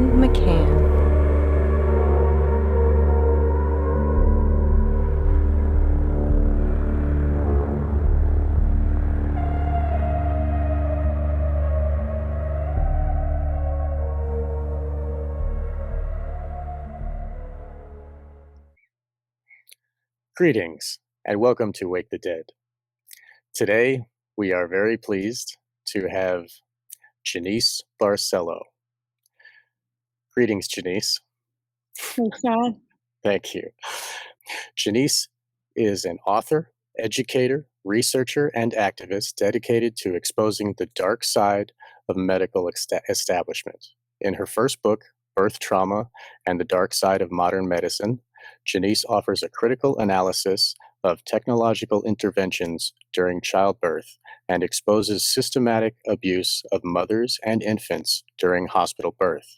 Sean McCann. Greetings, and welcome to Wake the Dead. Today, we are very pleased to have Jeanice Barcelo. Greetings, Jeanice. Hey, Sean. Thank you. Jeanice is an author, educator, researcher, and activist dedicated to exposing the dark side of medical establishment. In her first book, Birth Trauma and the Dark Side of Modern Medicine, Jeanice offers a critical analysis of technological interventions during childbirth and exposes systematic abuse of mothers and infants during hospital birth.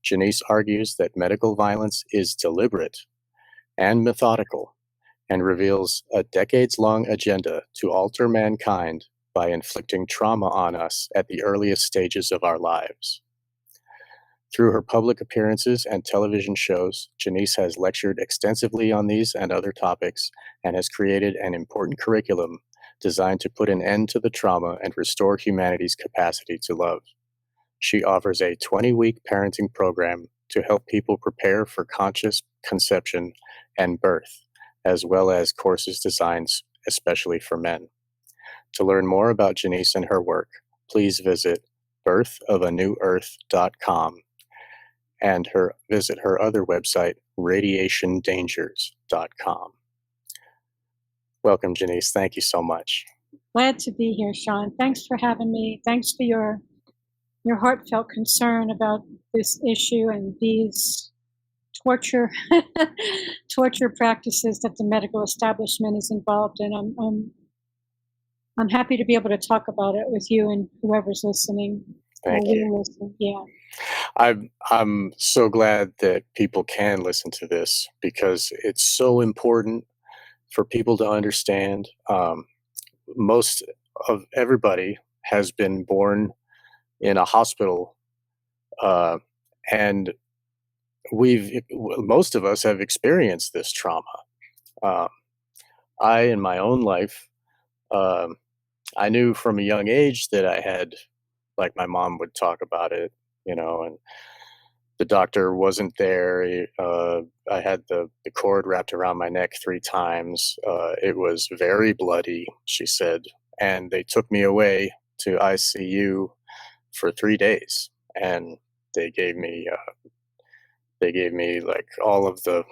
Jeanice argues that medical violence is deliberate and methodical and reveals a decades-long agenda to alter mankind by inflicting trauma on us at the earliest stages of our lives. Through her public appearances and television shows, Jeanice has lectured extensively on these and other topics and has created an important curriculum designed to put an end to the trauma and restore humanity's capacity to love. She offers a 20-week parenting program to help people prepare for conscious conception and birth, as well as courses designed especially for men. To learn more about Jeanice and her work, please visit birthofanewearth.com and visit her other website, radiationdangers.com. Welcome, Jeanice. Thank you so much. Glad to be here, Sean. Thanks for having me. Thanks for your heartfelt concern about this issue and these torture practices that the medical establishment is involved in. I'm happy to be able to talk about it with you and whoever's listening. Thank you. Yeah. I'm so glad that people can listen to this because it's so important for people to understand. Most of everybody has been born in a hospital, and most of us have experienced this trauma. I, in my own life, I knew from a young age that I had, like my mom would talk about it, and the doctor wasn't there. I had the cord wrapped around my neck 3 times. It was very bloody, she said, and they took me away to ICU for 3 days, and they gave me like all of the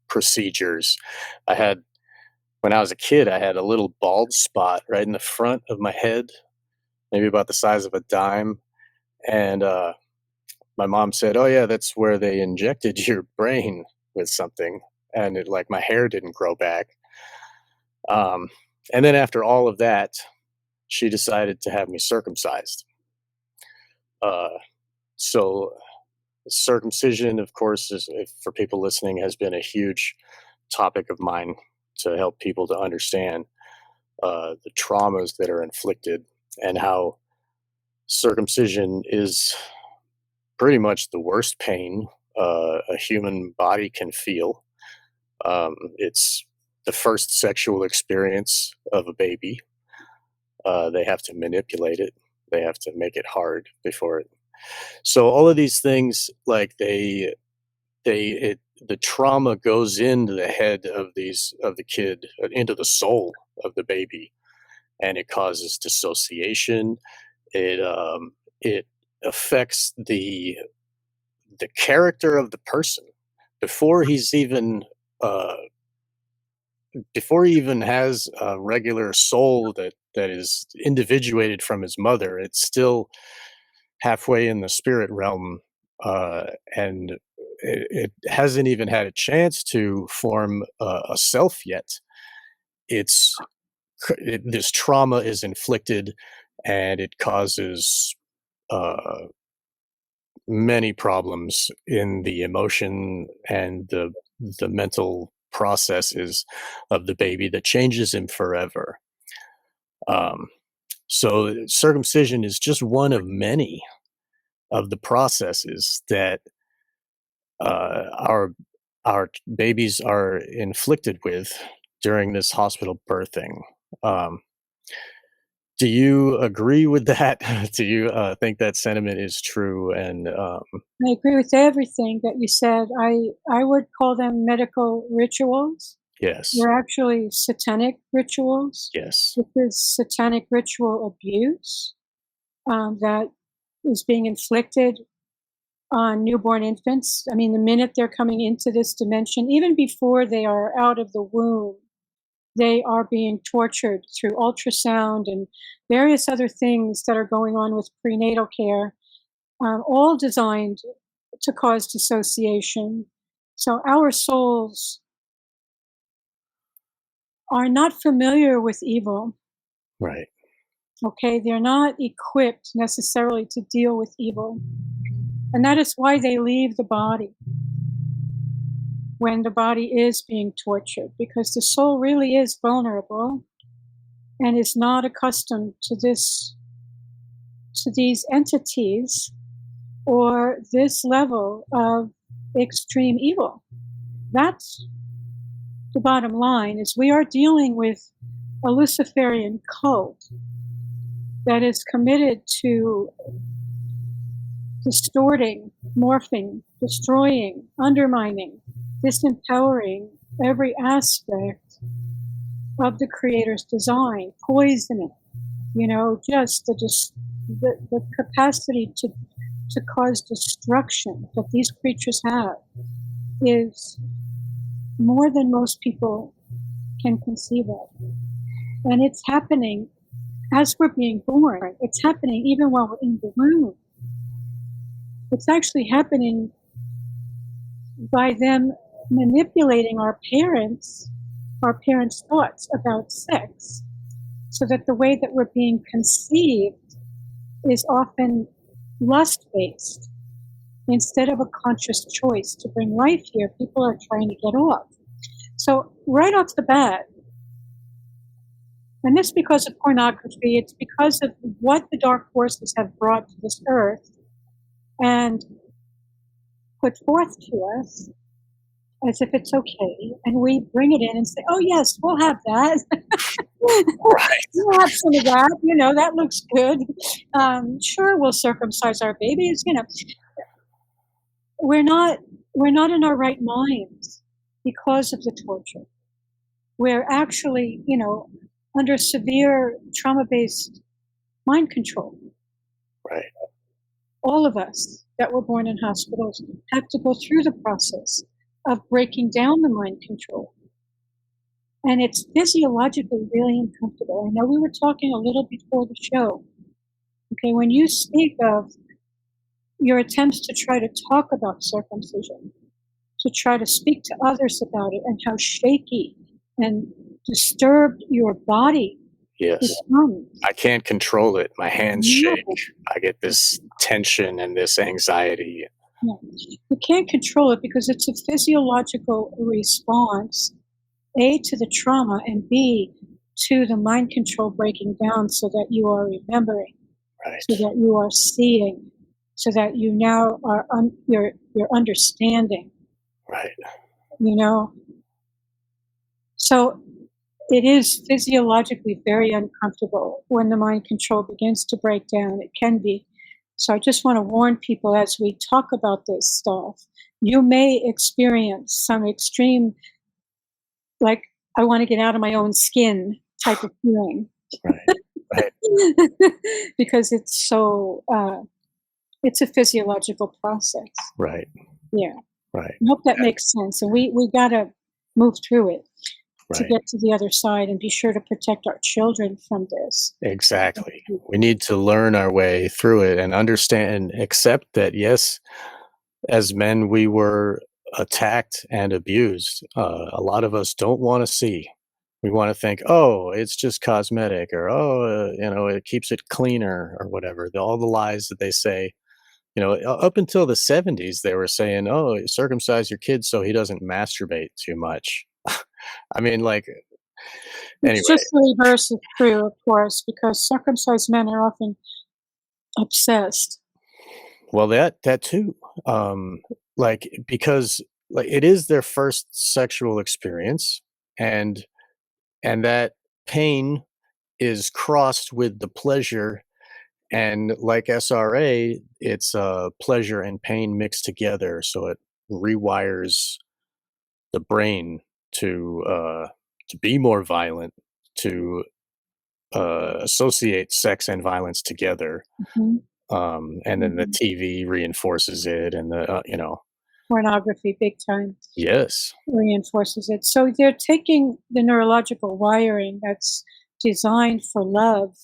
procedures. When I was a kid, I had a little bald spot right in the front of my head, maybe about the size of a dime, and my mom said, "Oh yeah, that's where they injected your brain with something," and my hair didn't grow back. And then after all of that, she decided to have me circumcised. So circumcision, of course, for people listening, has been a huge topic of mine to help people to understand the traumas that are inflicted and how circumcision is pretty much the worst pain a human body can feel. It's the first sexual experience of a baby. They have to manipulate it. They have to make it hard before it. So all of these things, the trauma goes into the head of the kid, into the soul of the baby, and it causes dissociation. It affects the character of the person before he even has a regular soul that is individuated from his mother. It's still halfway in the spirit realm, and it hasn't even had a chance to form a self yet. This trauma is inflicted, and it causes many problems in the emotion and the mental processes of the baby that changes him forever. So circumcision is just one of many of the processes that our babies are inflicted with during this hospital birthing. Um, do you agree with that? Do you think that sentiment is true? And I agree with everything that you said. I would call them medical rituals. yes, They're actually satanic rituals. yes, This is satanic ritual abuse that is being inflicted on newborn infants. I mean, the minute they're coming into this dimension, even before they are out of the womb, they are being tortured through ultrasound and various other things that are going on with prenatal care, all designed to cause dissociation. So our souls are not familiar with evil. right, Okay, they're not equipped necessarily to deal with evil. And that is why they leave the body when the body is being tortured, because the soul really is vulnerable and is not accustomed to these entities or this level of extreme evil. That's the bottom line, is we are dealing with a Luciferian cult that is committed to distorting, morphing, destroying, undermining, disempowering every aspect of the Creator's design, poisoning, just the capacity to cause destruction that these creatures have is more than most people can conceive of. And it's happening as we're being born. It's happening even while we're in the womb. It's actually happening by them manipulating our parents' thoughts about sex, so that the way that we're being conceived is often lust-based. Instead of a conscious choice to bring life here, people are trying to get off. So right off the bat, and this because of pornography, it's because of what the dark forces have brought to this earth and put forth to us as if it's okay, and we bring it in and say, oh yes, we'll have that. right, We'll have some of that, that looks good. Sure, we'll circumcise our babies. We're not in our right minds because of the torture. We're actually, under severe trauma-based mind control. right, All of us that were born in hospitals have to go through the process of breaking down the mind control. And it's physiologically really uncomfortable. I know we were talking a little before the show. Okay, when you speak of your attempts to try to talk about circumcision, to try to speak to others about it, and how shaky and disturbed your body yes. becomes. I can't control it. My hands No, shake. I get this tension and this anxiety. no. You can't control it because it's a physiological response, A, to the trauma, and B, to the mind control breaking down, so that you are remembering, Right, so that you are seeing, so that you now are you're understanding, right, So it is physiologically very uncomfortable when the mind control begins to break down. It can be. So I just want to warn people as we talk about this stuff, you may experience some extreme, like, I want to get out of my own skin type of feeling. right, right, Because it's so, it's a physiological process. right, Yeah. right, I hope that makes sense. And we got to move through it to right. get to the other side and be sure to protect our children from this. Exactly. We need to learn our way through it and understand and accept that, yes, as men, we were attacked and abused. A lot of us don't want to see. We want to think, oh, it's just cosmetic, or oh, it keeps it cleaner, or whatever. All the lies that they say. Up until the 70s, they were saying, oh, circumcise your kid so he doesn't masturbate too much. I mean, like, It's anyway, just the reverse is true, of course, because circumcised men are often obsessed Well, that too. Like, because, like, it is their first sexual experience, and that pain is crossed with the pleasure, and like SRA, it's, pleasure and pain mixed together, so it rewires the brain to be more violent, to, associate sex and violence together, Mhm, and then the mhm. TV reinforces it, and Pornography, big time, yes, reinforces it. So they're taking the neurological wiring that's designed for love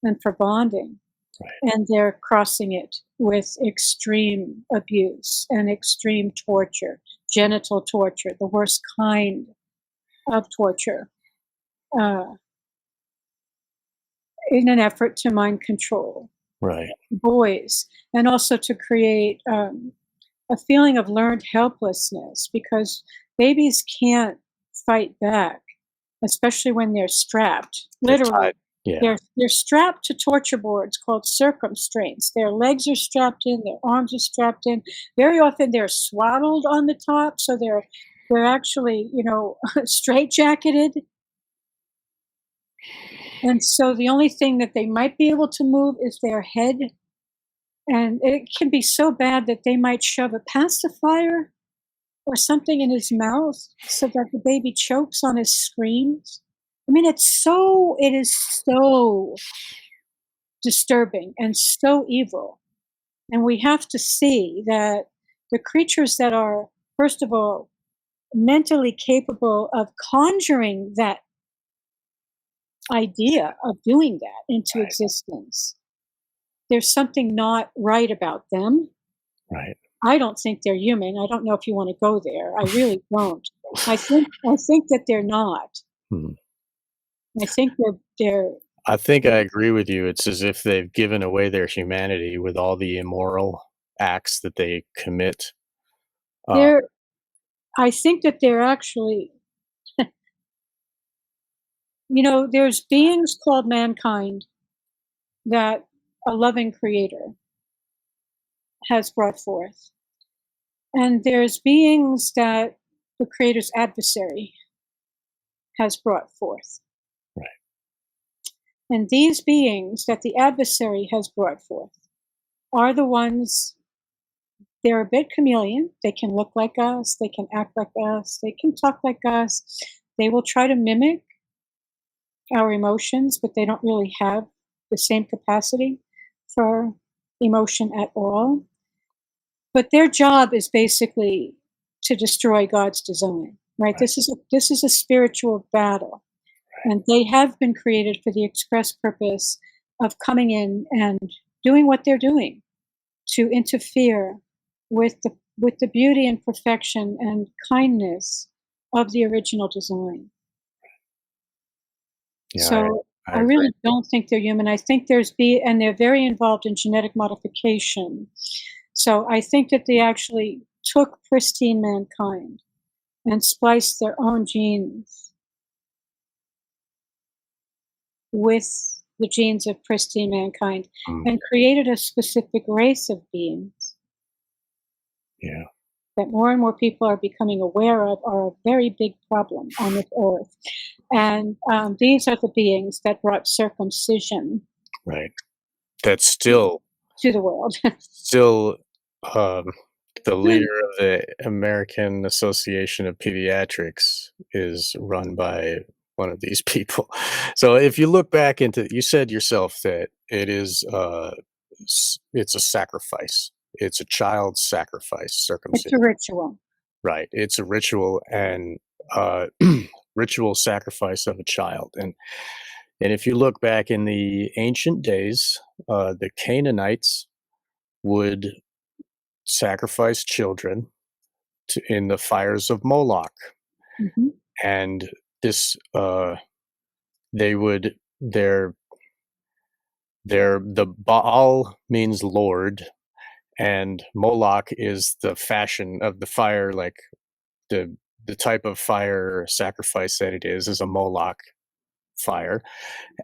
and for bonding, right, and they're crossing it with extreme abuse and extreme torture, genital torture, the worst kind of torture, uh, in an effort to mind control right, boys, and also to create a feeling of learned helplessness because babies can't fight back, especially when they're strapped. they're Literally, tied, yeah, they're strapped to torture boards called circumstraints. Their legs are strapped in, their arms are strapped in. Very often, they're swaddled on the top, so they're actually, straitjacketed. And so the only thing that they might be able to move is their head, and it can be so bad that they might shove a pacifier or something in his mouth so that the baby chokes on his screams. I mean, it is so disturbing and so evil. And we have to see that the creatures that are, first of all, mentally capable of conjuring that idea of doing that into right, existence, there's something not right about them. right. I don't think they're human. I don't know if you want to go there. I really don't. I think that they're not. Hmm. I think they're I think I agree with you. It's as if they've given away their humanity with all the immoral acts that they commit. Uh, they're I think that they're actually, there's beings called mankind that a loving creator has brought forth. And there's beings that the creator's adversary has brought forth. right, And these beings that the adversary has brought forth are the ones, they're a bit chameleon. They can look like us, they can act like us, they can talk like us. They will try to mimic our emotions, but they don't really have the same capacity for emotion at all. But their job is basically to destroy God's design, right? right, This is a spiritual battle, and they have been created for the express purpose of coming in and doing what they're doing to interfere with the beauty and perfection and kindness of the original design. yeah, So I I agree. really don't think they're human. I think and they're very involved in genetic modification. So I think that they actually took pristine mankind and spliced their own genes with the genes of pristine mankind Mm, and created a specific race of beings yeah, that more and more people are becoming aware of are a very big problem on this earth. And these are the beings that brought circumcision right. That's to the world. still, um, the leader of the American Association of Pediatrics is run by one of these people. So if you look back into, you said yourself that it is, it's a sacrifice. It's a child sacrifice, It's circumcision. a ritual. Right. It's a ritual and, uh, ritual sacrifice of a child. And if you look back in the ancient days, the Canaanites would sacrifice children in the fires of Moloch, Mhm. and this they would the Baal means Lord, and Moloch is the fashion of the fire, like the the type of fire sacrifice that it is a Moloch fire,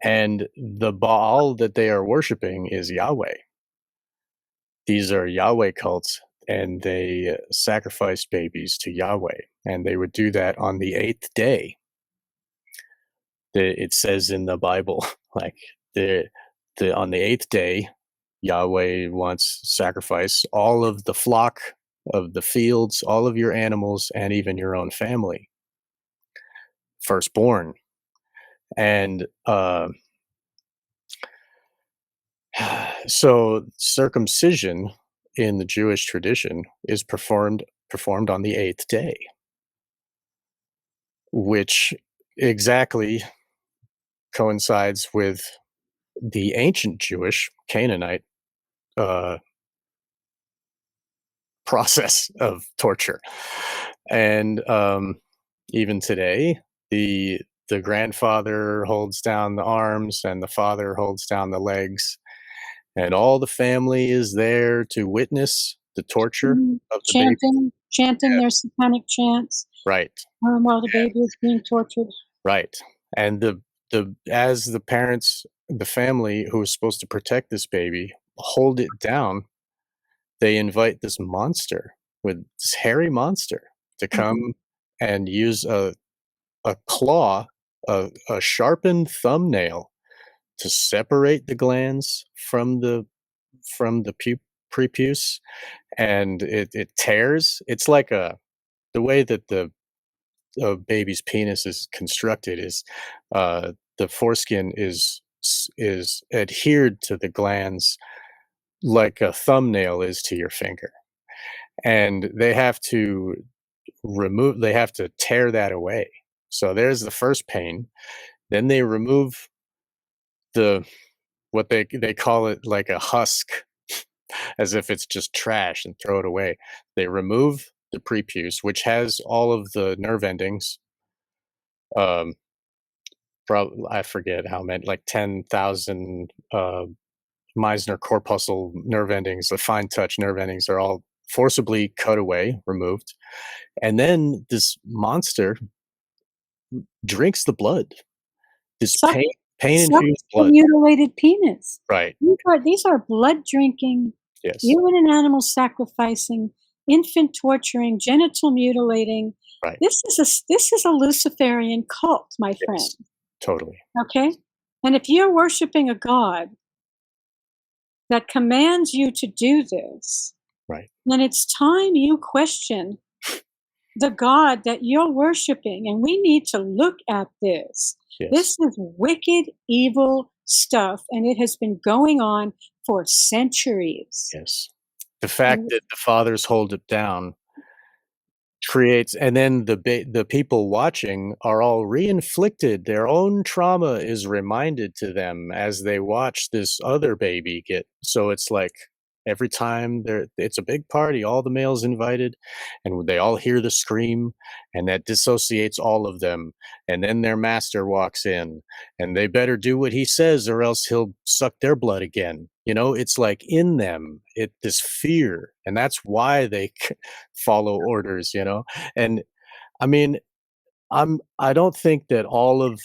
and the Baal that they are worshiping is Yahweh. These are Yahweh cults, and they sacrificed babies to Yahweh, and they would do that on the 8th day. It says in the Bible, like the on the 8th day, Yahweh wants sacrifice all of the flock of the fields, all of your animals, and even your own family, firstborn. And so circumcision in the Jewish tradition is performed on the 8th day, which exactly coincides with the ancient Jewish Canaanite process of torture. And even today, the grandfather holds down the arms and the father holds down the legs, and all the family is there to witness the torture of the baby. Chanting their satanic chants Right. while the baby is being tortured. Right. And as the parents, the family who is supposed to protect this baby, hold it down, they invite this monster, with this hairy monster, to come and use a claw, a sharpened thumbnail, to separate the glands from the prepuce, and it tears. It's like the way that the baby's penis is constructed is the foreskin is adhered to the glands like a thumbnail is to your finger, and they have to tear that away. So there's the first pain. Then they remove the what they call it, like a husk, as if it's just trash, and throw it away. They remove the prepuce, which has all of the nerve endings. I forget how many, like 10,000 Meissner corpuscle nerve endings, the fine touch nerve endings are all forcibly cut away, removed. And then this monster drinks the blood, this pain infused blood. Mutilated penis. Right. These are blood drinking, Yes. human and animal sacrificing, infant torturing, genital mutilating. Right. This is a Luciferian cult, my friend. Yes, totally. Okay? And if you're worshiping a god that commands you to do this, right, then it's time you question the God that you're worshiping. And we need to look at this. Yes. This is wicked, evil stuff, and it has been going on for centuries. Yes. The fact that the fathers hold it down creates, and then the people watching are all reinflicted. Their own trauma is reminded to them as they watch this other baby get. So it's like every time it's a big party, all the males invited, and they all hear the scream, and that dissociates all of them. And then their master walks in, and they better do what he says, or else he'll suck their blood again. It's like in them, this fear, and that's why they follow orders. And I mean, I don't think that all of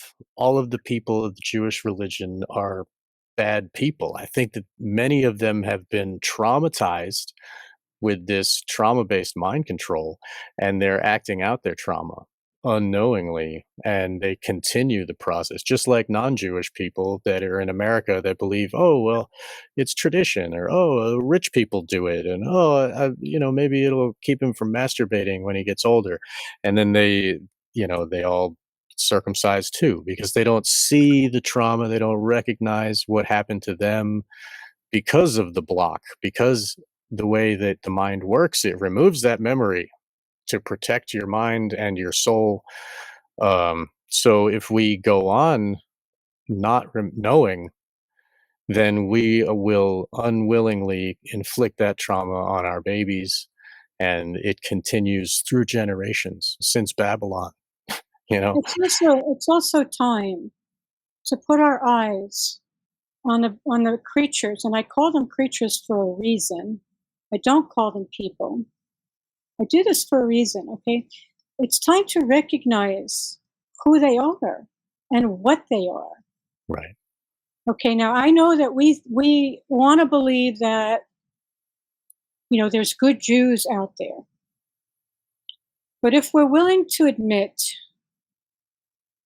the people of the Jewish religion are bad people. I think that many of them have been traumatized with this trauma-based mind control, and they're acting out their trauma unknowingly, and they continue the process, just like non-Jewish people that are in America that believe, oh, well, it's tradition, or oh, rich people do it, and oh, maybe it'll keep him from masturbating when he gets older, and then they all circumcised too, because they don't see the trauma, they don't recognize what happened to them because of the block, because the way that the mind works, it removes that memory to protect your mind and your soul. So if we go on not knowing, then we will unwillingly inflict that trauma on our babies, and it continues through generations since Babylon. It's also time to put our eyes on the creatures, and I call them creatures for a reason. I don't call them people. I do this for a reason, okay? It's time to recognize who they are and what they are. Right. Okay, now I know that we want to believe that You know, there's good Jews out there. But if we're willing to admit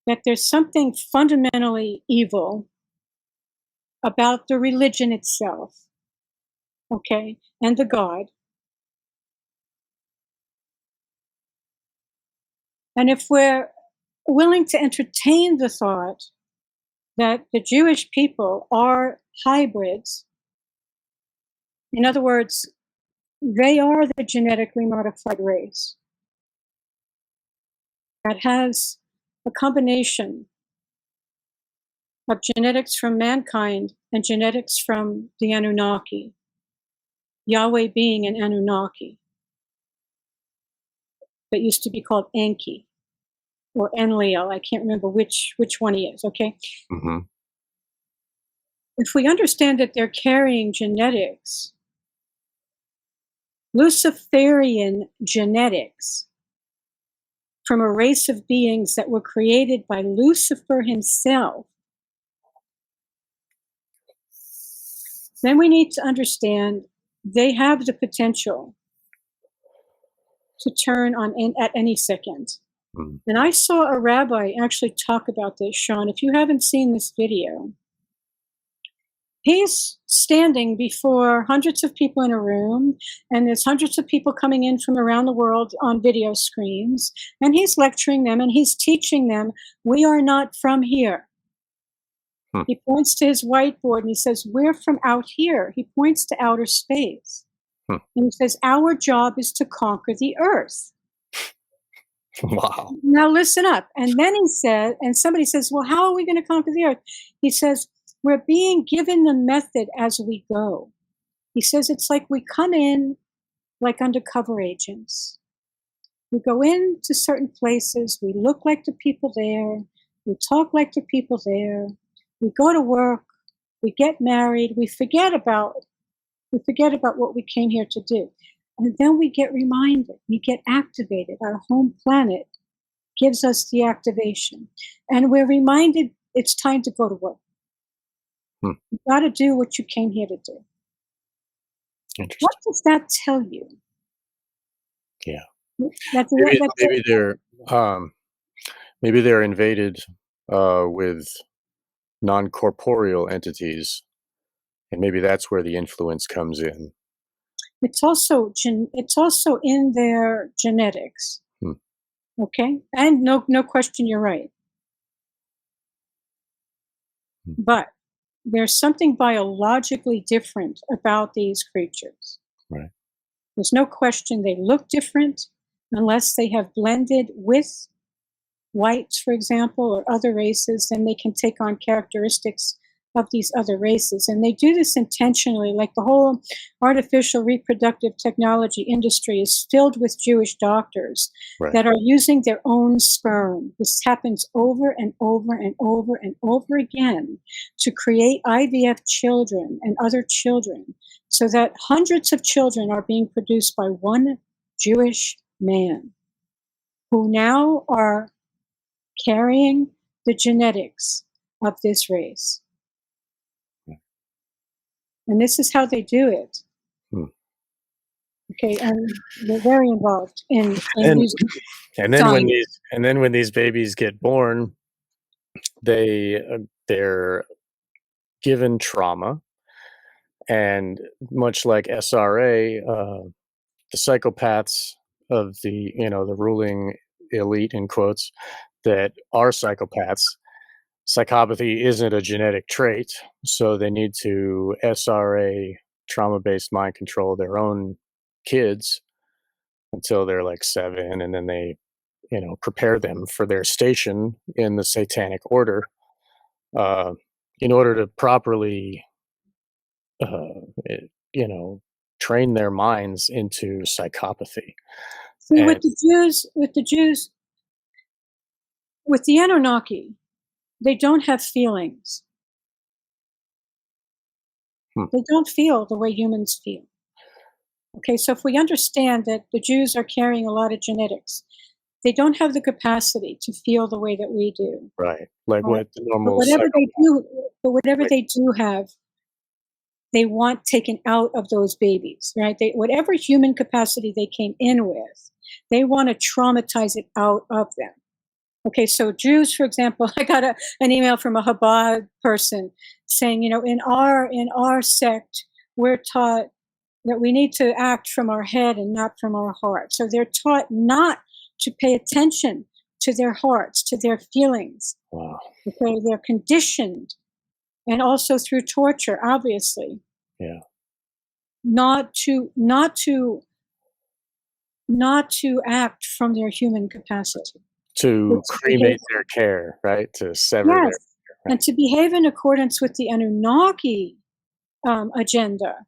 that there's something fundamentally evil about the religion itself, okay, and the God, and if we're willing to entertain the thought that the Jewish people are hybrids, in other words, they are the genetically modified race that has a combination of genetics from mankind and genetics from the Anunnaki, Yahweh being an Anunnaki that used to be called Enki or Enlil. I can't remember which one he is, okay? Mm-hmm. If we understand that they're carrying genetics, Luciferian genetics, from a race of beings that were created by Lucifer himself, then we need to understand they have the potential to turn on at any second. Mm. And I saw a rabbi actually talk about this, Sean. If you haven't seen this video, he's standing before hundreds of people in a room, and there's hundreds of people coming in from around the world on video screens, and he's lecturing them and he's teaching them, we are not from here. He points to his whiteboard and he says, we're from out here. He points to outer space. And he says, our job is to conquer the earth. Wow. Now listen up. And then he said, and somebody says, well, how are we going to conquer the earth? He says, we're being given the method as we go. He says, it's like we come in like undercover agents. We go into certain places, we look like the people there, we talk like the people there, we go to work, we get married, we forget about what we came here to do. And then we get reminded, we get activated. Our home planet gives us the activation. And we're reminded it's time to go to work. You've got to do what you came here to do. Interesting. What does that tell you? Yeah. Maybe they're invaded with non-corporeal entities, and maybe that's where the influence comes in. It's also in their genetics. Okay, and no question, you're right. But there's something biologically different about these creatures. Right. There's no question they look different unless they have blended with whites, for example, or other races, then they can take on characteristics of these other races. And they do this intentionally, like the whole artificial reproductive technology industry is filled with Jewish doctors that are using their own sperm. This happens over and over and over and over again to create IVF children and other children, so that hundreds of children are being produced by one Jewish man who now are carrying the genetics of this race. And this is how they do it. Okay, and they're very involved in using and then when these babies get born, they're given trauma, and much like SRA, the psychopaths of the ruling elite, in quotes, that are psychopaths, psychopathy isn't a genetic trait, so they need to SRA, trauma-based mind control, their own kids until they're like 7, and then they prepare them for their station in the satanic order, in order to properly train their minds into psychopathy. See, with the Jews, with the Anunnaki, they don't have feelings. They don't feel the way humans feel. Okay, so if we understand that the Jews are carrying a lot of genetics, they don't have the capacity to feel the way that we do. Right, like what the normal. But whatever they do have, they want taken out of those babies, right? Whatever human capacity they came in with, they want to traumatize it out of them. Okay, so Jews, for example, I got an email from a Chabad person saying, in our sect, we're taught that we need to act from our head and not from our heart. So they're taught not to pay attention to their hearts, to their feelings. Wow. Okay, they're conditioned, and also through torture, obviously. Yeah. Not to act from their human capacity. To cremate their care, right? To sever their Yes, right. and to behave in accordance with the Anunnaki agenda,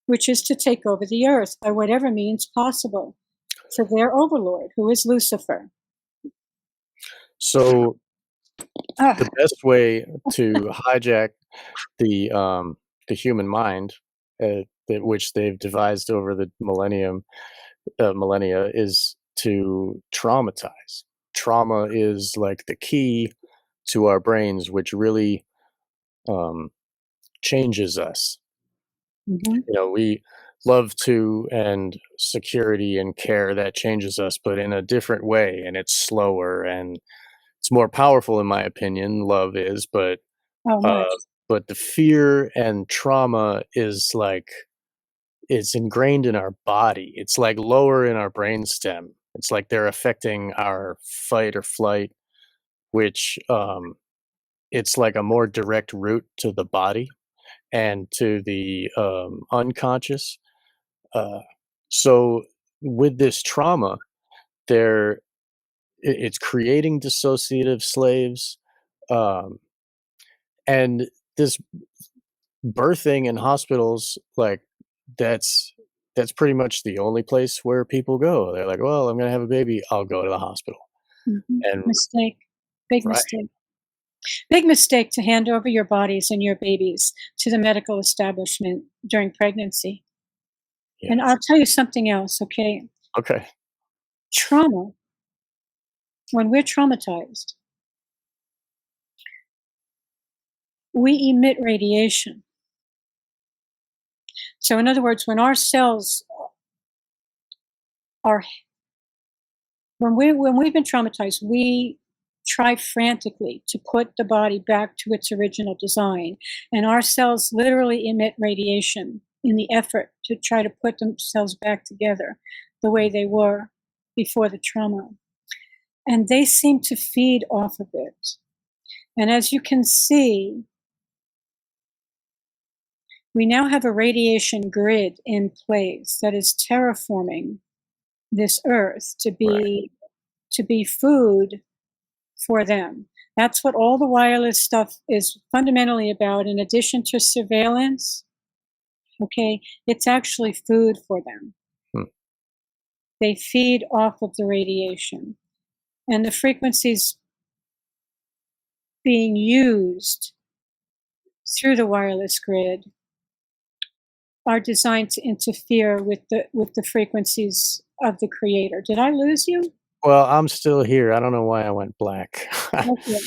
which is to take over the earth by whatever means possible for their overlord, who is Lucifer. So the best way to hijack the human mind, which they've devised over the millennia, is to traumatize. Trauma is like the key to our brains, which really changes us. We love to, and security and care, that changes us, but in a different way, and it's slower and it's more powerful, in my opinion. Love is, but the fear and trauma is like, it's ingrained in our body. It's like lower in our brainstem. It's like they're affecting our fight or flight, which it's like a more direct route to the body and to the unconscious. So with this trauma, it's creating dissociative slaves, and this birthing in hospitals, like that's pretty much the only place where people go. They're like, well, I'm gonna have a baby, I'll go to the hospital. And Mistake. Big right. mistake. Big mistake to hand over your bodies and your babies to the medical establishment during pregnancy. Yeah. And I'll tell you something else, okay? Okay. Trauma, when we're traumatized, we emit radiation. So in other words, when our cells are, when we've been traumatized, we try frantically to put the body back to its original design. And our cells literally emit radiation in the effort to try to put themselves back together the way they were before the trauma. And they seem to feed off of it. And as you can see, we now have a radiation grid in place that is terraforming this earth to be food for them. That's what all the wireless stuff is fundamentally about. In addition to surveillance, okay, it's actually food for them. They feed off of the radiation, and the frequencies being used through the wireless grid are designed to interfere with the frequencies of the creator. Did I lose you? Well, I'm still here. I don't know why I went black. Okay.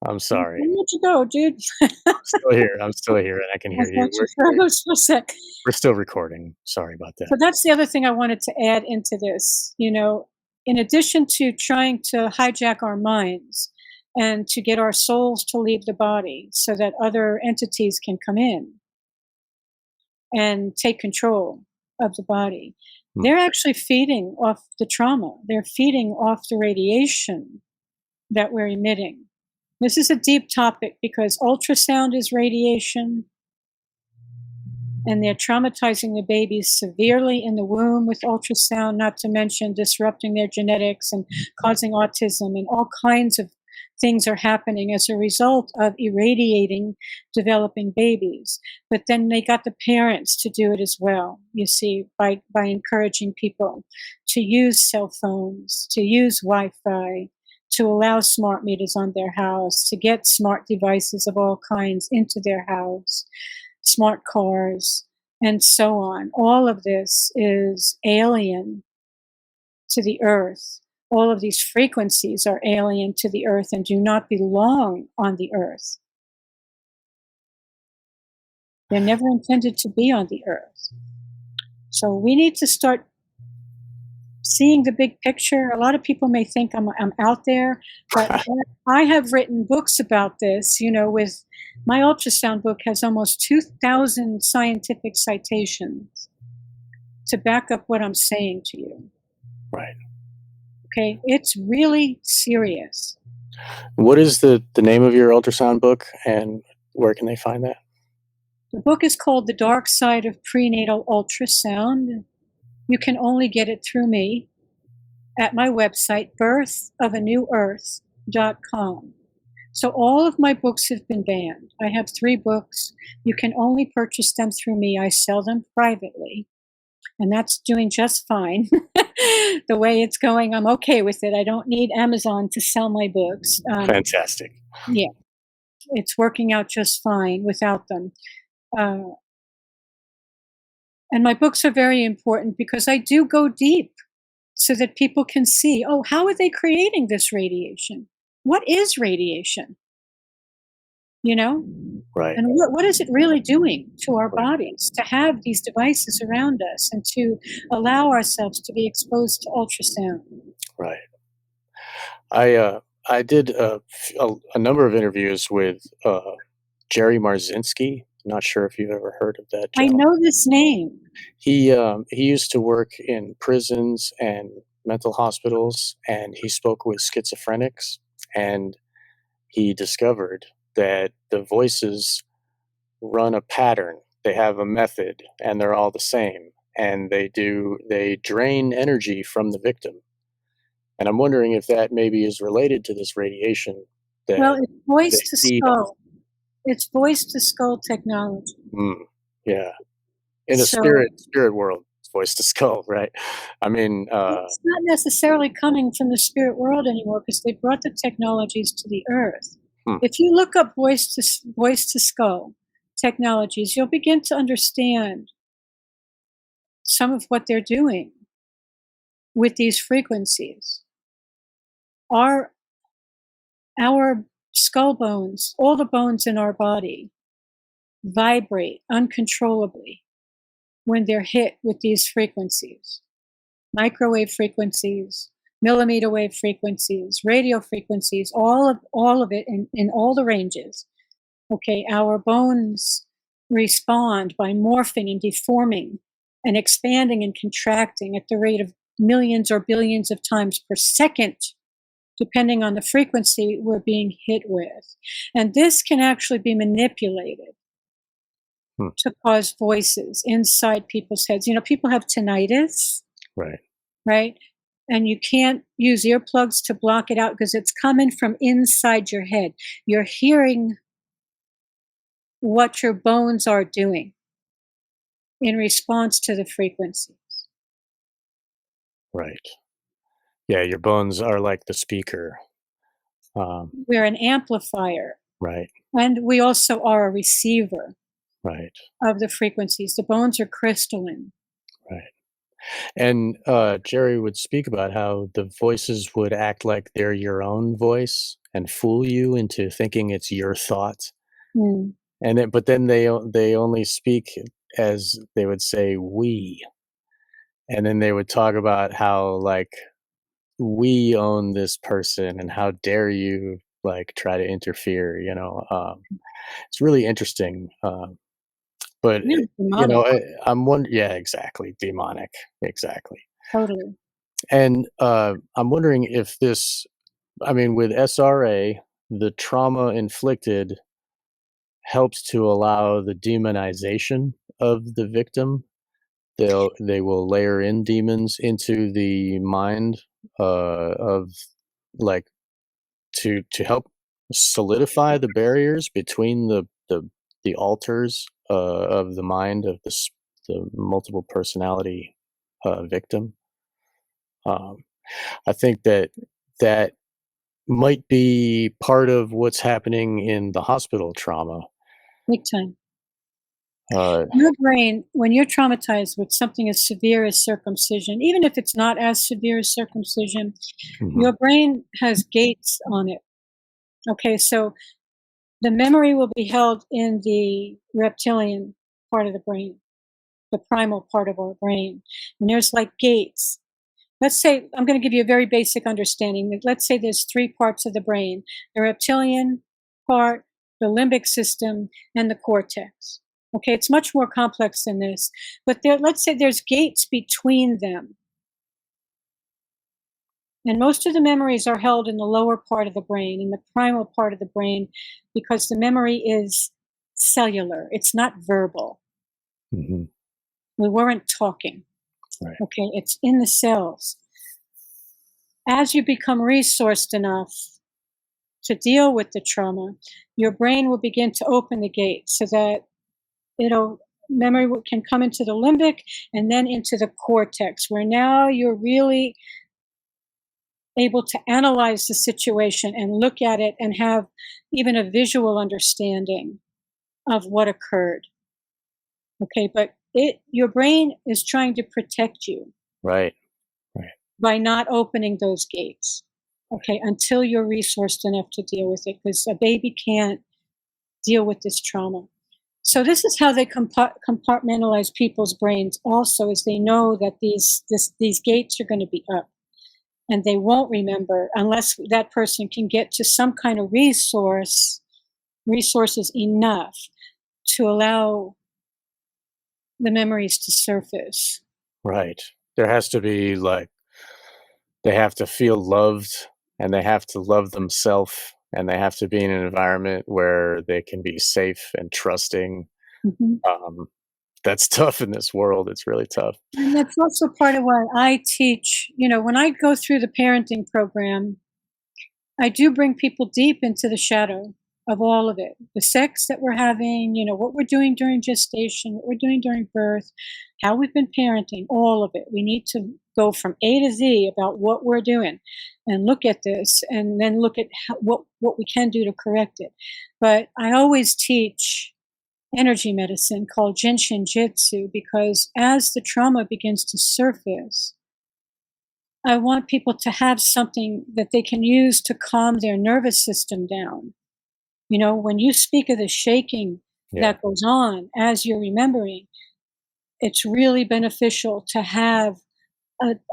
I'm sorry. Where did you go, dude? I'm still here, and I can hear you. We're still recording. Sorry about that. So that's the other thing I wanted to add into this. In addition to trying to hijack our minds and to get our souls to leave the body so that other entities can come in and take control of the body, they're actually feeding off the trauma. They're feeding off the radiation that we're emitting. This is a deep topic because ultrasound is radiation, and they're traumatizing the babies severely in the womb with ultrasound, not to mention disrupting their genetics and causing autism, and all kinds of things are happening as a result of irradiating developing babies. But then they got the parents to do it as well, you see, by encouraging people to use cell phones, to use Wi-Fi, to allow smart meters on their house, to get smart devices of all kinds into their house, smart cars, and so on. All of this is alien to the earth. All of these frequencies are alien to the earth and do not belong on the earth. They're never intended to be on the earth. So we need to start seeing the big picture. A lot of people may think I'm out there, but I have written books about this. With my ultrasound book has almost 2,000 scientific citations to back up what I'm saying to you. Right. Okay, it's really serious. What is the name of your ultrasound book, and where can they find that? The book is called The Dark Side of Prenatal Ultrasound. You can only get it through me at my website, birthofanewearth.com. So all of my books have been banned. I have 3 books. You can only purchase them through me. I sell them privately, and that's doing just fine. The way it's going, I'm okay with it. I don't need Amazon to sell my books. Fantastic. Yeah, it's working out just fine without them. And my books are very important because I do go deep so that people can see, oh, how are they creating this radiation? What is radiation? Right. And what is it really doing to our bodies to have these devices around us and to allow ourselves to be exposed to ultrasound? Right. I did a number of interviews with Jerry Marzinski. Not sure if you've ever heard of that I gentleman. know this name. He used to work in prisons and mental hospitals, and he spoke with schizophrenics, and he discovered that the voices run a pattern. They have a method, and they're all the same, and they drain energy from the victim. And I'm wondering if that maybe is related to this radiation that Well, it's voice they to feed on. skull. It's voice to skull technology. Yeah. In the So spirit world, it's voice to skull, right? I mean, it's not necessarily coming from the spirit world anymore because they brought the technologies to the earth. If you look up voice to skull technologies, you'll begin to understand some of what they're doing with these frequencies. Our skull bones, all the bones in our body, vibrate uncontrollably when they're hit with these frequencies. Microwave frequencies, millimeter wave frequencies, radio frequencies, all of it in all the ranges. Okay, our bones respond by morphing and deforming and expanding and contracting at the rate of millions or billions of times per second, depending on the frequency we're being hit with. And this can actually be manipulated to cause voices inside people's heads. People have tinnitus. Right? And you can't use earplugs to block it out because it's coming from inside your head. You're hearing what your bones are doing in response to the frequencies. Right. Yeah, your bones are like the speaker. We're an amplifier. Right. And we also are a receiver Right. of the frequencies. The bones are crystalline. Right. And Jerry would speak about how the voices would act like they're your own voice and fool you into thinking it's your thought. But then they only speak as they would say we, and then they would talk about how like we own this person and how dare you like try to interfere. It's really interesting. But I'm wondering. Yeah, exactly. Demonic. Exactly. Totally. And I'm wondering if this, I mean, with SRA, the trauma inflicted helps to allow the demonization of the victim. They will layer in demons into the mind of like to help solidify the barriers between the alters of the mind of the multiple personality victim. I think that might be part of what's happening in the hospital trauma. Big time. Your brain, when you're traumatized with something as severe as circumcision, even if it's not as severe as circumcision, your brain has gates on it. Okay, so the memory will be held in the reptilian part of the brain, the primal part of our brain. And there's like gates. Let's say, I'm going to give you a very basic understanding. Let's say there's three parts of the brain: the reptilian part, the limbic system, and the cortex. Okay, it's much more complex than this, but let's say there's gates between them. And most of the memories are held in the lower part of the brain, in the primal part of the brain, because the memory is cellular. It's not verbal. Mm-hmm. We weren't talking. Right. Okay, it's in the cells. As you become resourced enough to deal with the trauma, your brain will begin to open the gate so that memory can come into the limbic and then into the cortex, where now you're really able to analyze the situation and look at it and have even a visual understanding of what occurred. Okay, but your brain is trying to protect you. Right. By not opening those gates. Okay, until you're resourced enough to deal with it, because a baby can't deal with this trauma. So this is how they compartmentalize people's brains also, is they know that these gates are going to be up, and they won't remember unless that person can get to some kind of resources enough to allow the memories to surface. Right. There has to be they have to feel loved, and they have to love themselves, and they have to be in an environment where they can be safe and trusting. Mm-hmm. That's tough in this world. It's really tough. And that's also part of why I teach, when I go through the parenting program, I do bring people deep into the shadow of all of it. The sex that we're having, what we're doing during gestation, what we're doing during birth, how we've been parenting, all of it. We need to go from A to Z about what we're doing and look at this, and then look at what we can do to correct it. But I always teach energy medicine called Jinshin Jitsu, because as the trauma begins to surface, I want people to have something that they can use to calm their nervous system down. When you speak of the shaking that goes on as you're remembering, it's really beneficial to have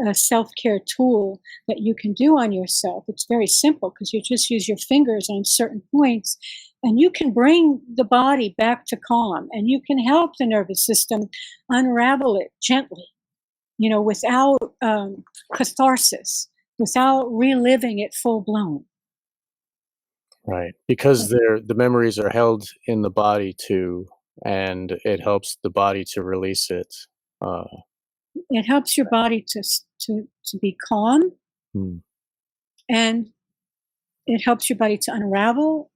a self-care tool that you can do on yourself. It's very simple, because you just use your fingers on certain points, and you can bring the body back to calm, and you can help the nervous system unravel it gently, without catharsis, without reliving it full blown. Right. Because the memories are held in the body too, and it helps the body to release it. It helps your body to be calm, and it helps your body to unravel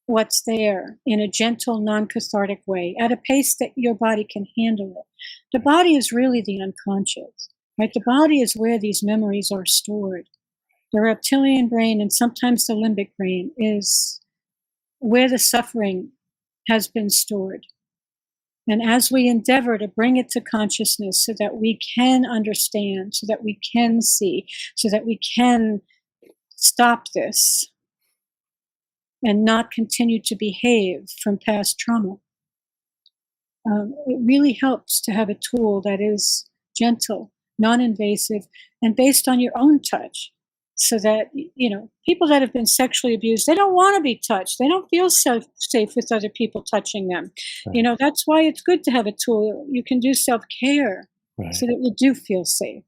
what's there in a gentle, non-cathartic way, at a pace that your body can handle it. The body is really the unconscious, right? The body is where these memories are stored. The reptilian brain, and sometimes the limbic brain, is where the suffering has been stored. And as we endeavor to bring it to consciousness so that we can understand, so that we can see, so that we can stop this and not continue to behave from past trauma, it really helps to have a tool that is gentle, non-invasive, and based on your own touch. So that, people that have been sexually abused, they don't want to be touched. They don't feel safe with other people touching them. Right. That's why it's good to have a tool. You can do self-care so that you do feel safe.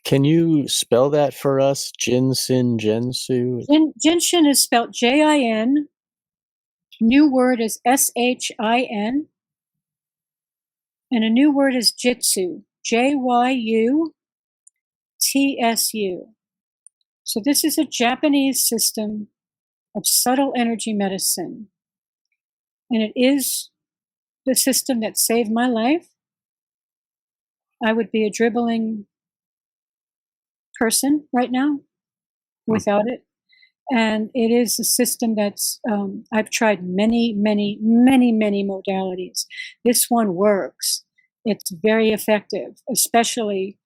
Can you spell that for us? Jinshin Jensu? Jinshin is spelled Jin. New word is SHIN. And a new word is Jitsu, JYUTSU. So this is a Japanese system of subtle energy medicine. And it is the system that saved my life. I would be a dribbling person right now without it. And it is a system that's, I've tried many, many, many, many modalities. This one works. It's very effective, especially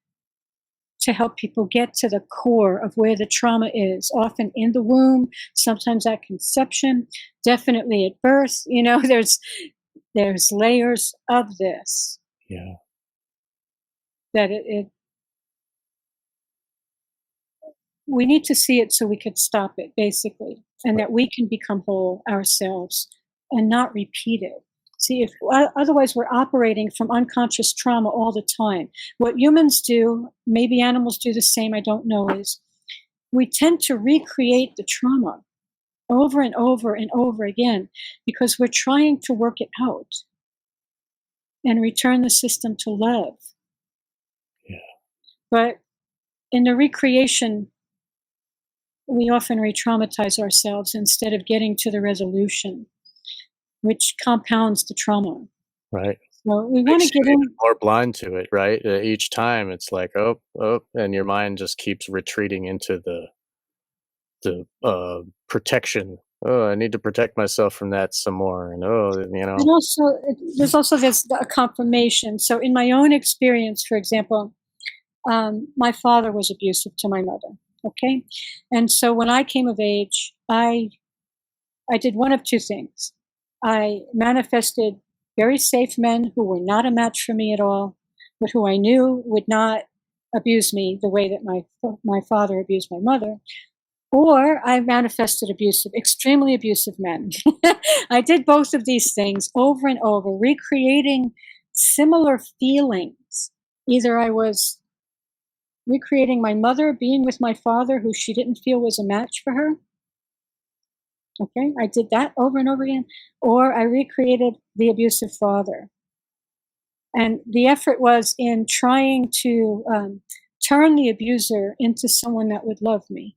to help people get to the core of where the trauma is, often in the womb, sometimes at conception, definitely at birth. There's layers of this. Yeah. That we need to see it so we could stop it, basically, and that we can become whole ourselves and not repeat it. See, if otherwise we're operating from unconscious trauma all the time. What humans do, maybe animals do the same, I don't know, is we tend to recreate the trauma over and over and over again because we're trying to work it out and return the system to love. Yeah. But in the recreation, we often re-traumatize ourselves instead of getting to the resolution, which compounds the trauma. Right. So we want to get in. More blind to it, right? Each time it's like, oh, and your mind just keeps retreating into the protection. Oh, I need to protect myself from that some more, and And also, there's also this a confirmation. So in my own experience, for example, my father was abusive to my mother. Okay, and so when I came of age, I did one of two things. I manifested very safe men who were not a match for me at all, but who I knew would not abuse me the way that my father abused my mother. Or I manifested extremely abusive men. I did both of these things over and over, recreating similar feelings. Either I was recreating my mother being with my father who she didn't feel was a match for her. Okay, I did that over and over again. Or I recreated the abusive father. And the effort was in trying to turn the abuser into someone that would love me.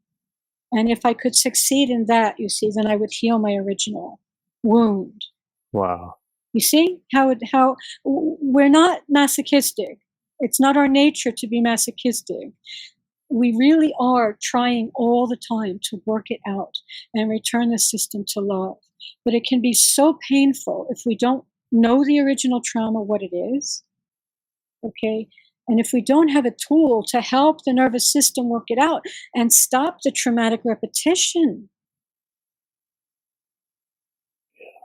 And if I could succeed in that, you see, then I would heal my original wound. Wow. You see how we're not masochistic. It's not our nature to be masochistic. We really are trying all the time to work it out and return the system to love. But it can be so painful if we don't know the original trauma, what it is. Okay. And if we don't have a tool to help the nervous system work it out and stop the traumatic repetition,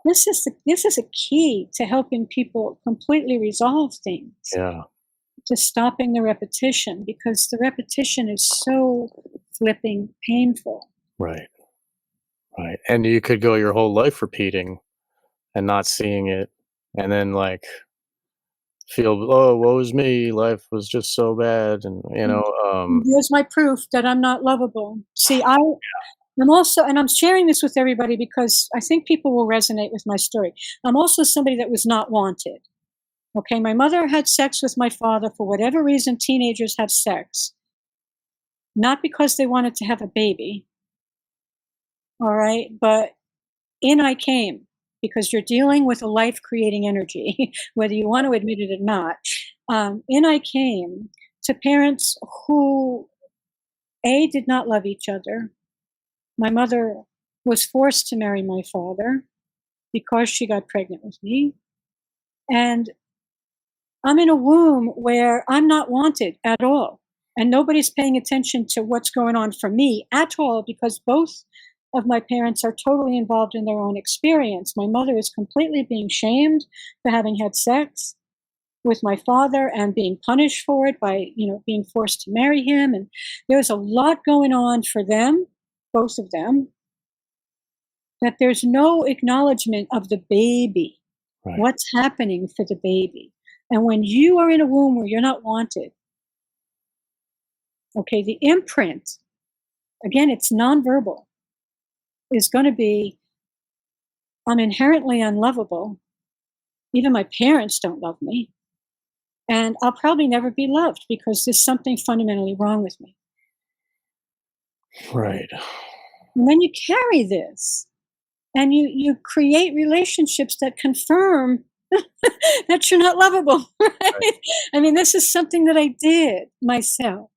this is a key to helping people completely resolve things. Yeah. To stopping the repetition, because the repetition is so flipping painful. Right. Right. And you could go your whole life repeating and not seeing it, and then like feel, oh, woe is me, life was just so bad, and Here's my proof that I'm not lovable. See, I'm also, and I'm sharing this with everybody because I think people will resonate with my story. I'm also somebody that was not wanted. Okay, my mother had sex with my father for whatever reason. Teenagers have sex, not because they wanted to have a baby. All right, but in I came because you're dealing with a life-creating energy, whether you want to admit it or not. In I came to parents who, A, did not love each other. My mother was forced to marry my father because she got pregnant with me. And I'm in a womb where I'm not wanted at all. And nobody's paying attention to what's going on for me at all because both of my parents are totally involved in their own experience. My mother is completely being shamed for having had sex with my father and being punished for it by, being forced to marry him. And there's a lot going on for them, both of them, that there's no acknowledgement of the baby, right. What's happening for the baby. And when you are in a womb where you're not wanted, okay, the imprint, again, it's nonverbal, is going to be, I'm inherently unlovable. Even my parents don't love me. And I'll probably never be loved because there's something fundamentally wrong with me. Right. And then you carry this and you create relationships that confirm that you're not lovable. Right? I mean, this is something that I did myself.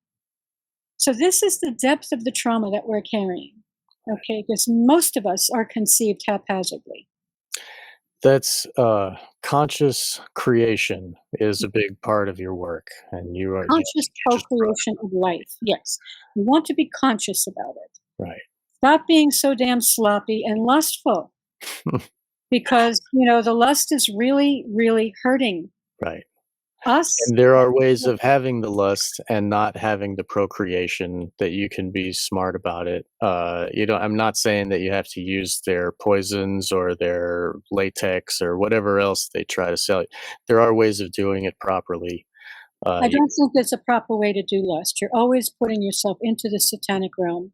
So this is the depth of the trauma that we're carrying. Okay, because most of us are conceived haphazardly. That's conscious creation is a big part of your work, and you are Conscious co-creation of life. Yes, we want to be conscious about it. right. Stop being so damn sloppy and lustful. because, the lust is really, really hurting Right. us. And there are ways of having the lust and not having the procreation that you can be smart about it. I'm not saying that you have to use their poisons or their latex or whatever else they try to sell you. There are ways of doing it properly. I You don't think there's a proper way to do lust. You're always putting yourself into the satanic realm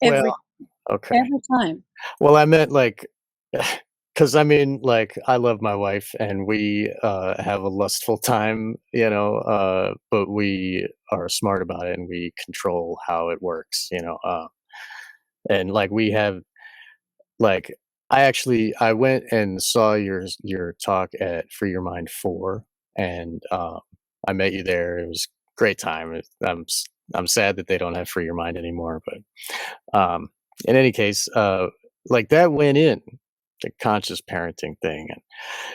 every Well, okay. every time. Well, I meant like, because I mean, like, I love my wife and we have a lustful time, but we are smart about it and we control how it works. And like we have, like, I went and saw your talk at Free Your Mind 4, and I met you there. It was a great time. I'm sad that they don't have Free Your Mind anymore, but in any case, like that went in the conscious parenting thing,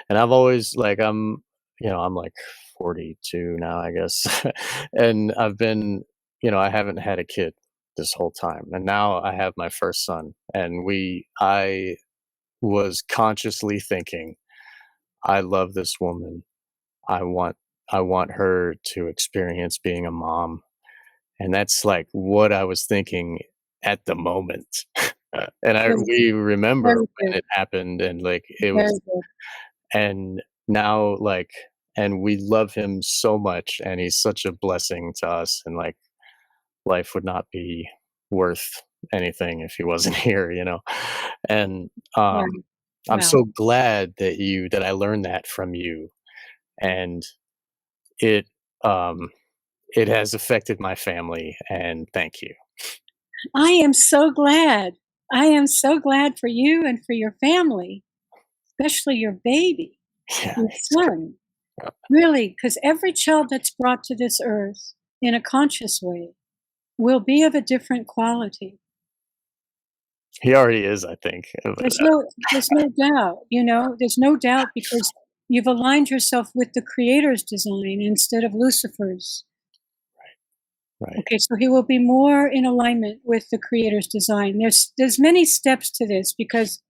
and I've always like I'm like 42 now, I guess, and I haven't had a kid this whole time, and now I have my first son, and I was consciously thinking, I love this woman. I want I want her to experience being a mom. And that's like what I was thinking at the moment. And Good. we remember Very when good. it happened and like it Very was, good. and now like, and we love him so much and he's such a blessing to us, and like life would not be worth anything if he wasn't here. And Wow. I'm Wow. so glad that I learned that from you, and it um it has affected my family, and thank you. I am so glad. I am so glad for you and for your family, especially your baby, Yeah, your he's great. son. Really, because every child that's brought to this earth in a conscious way will be of a different quality. He already is, I think, but, There's no doubt, there's no doubt because you've aligned yourself with the creator's design instead of Lucifer's. right. Okay, so he will be more in alignment with the creator's design. There's many steps to this because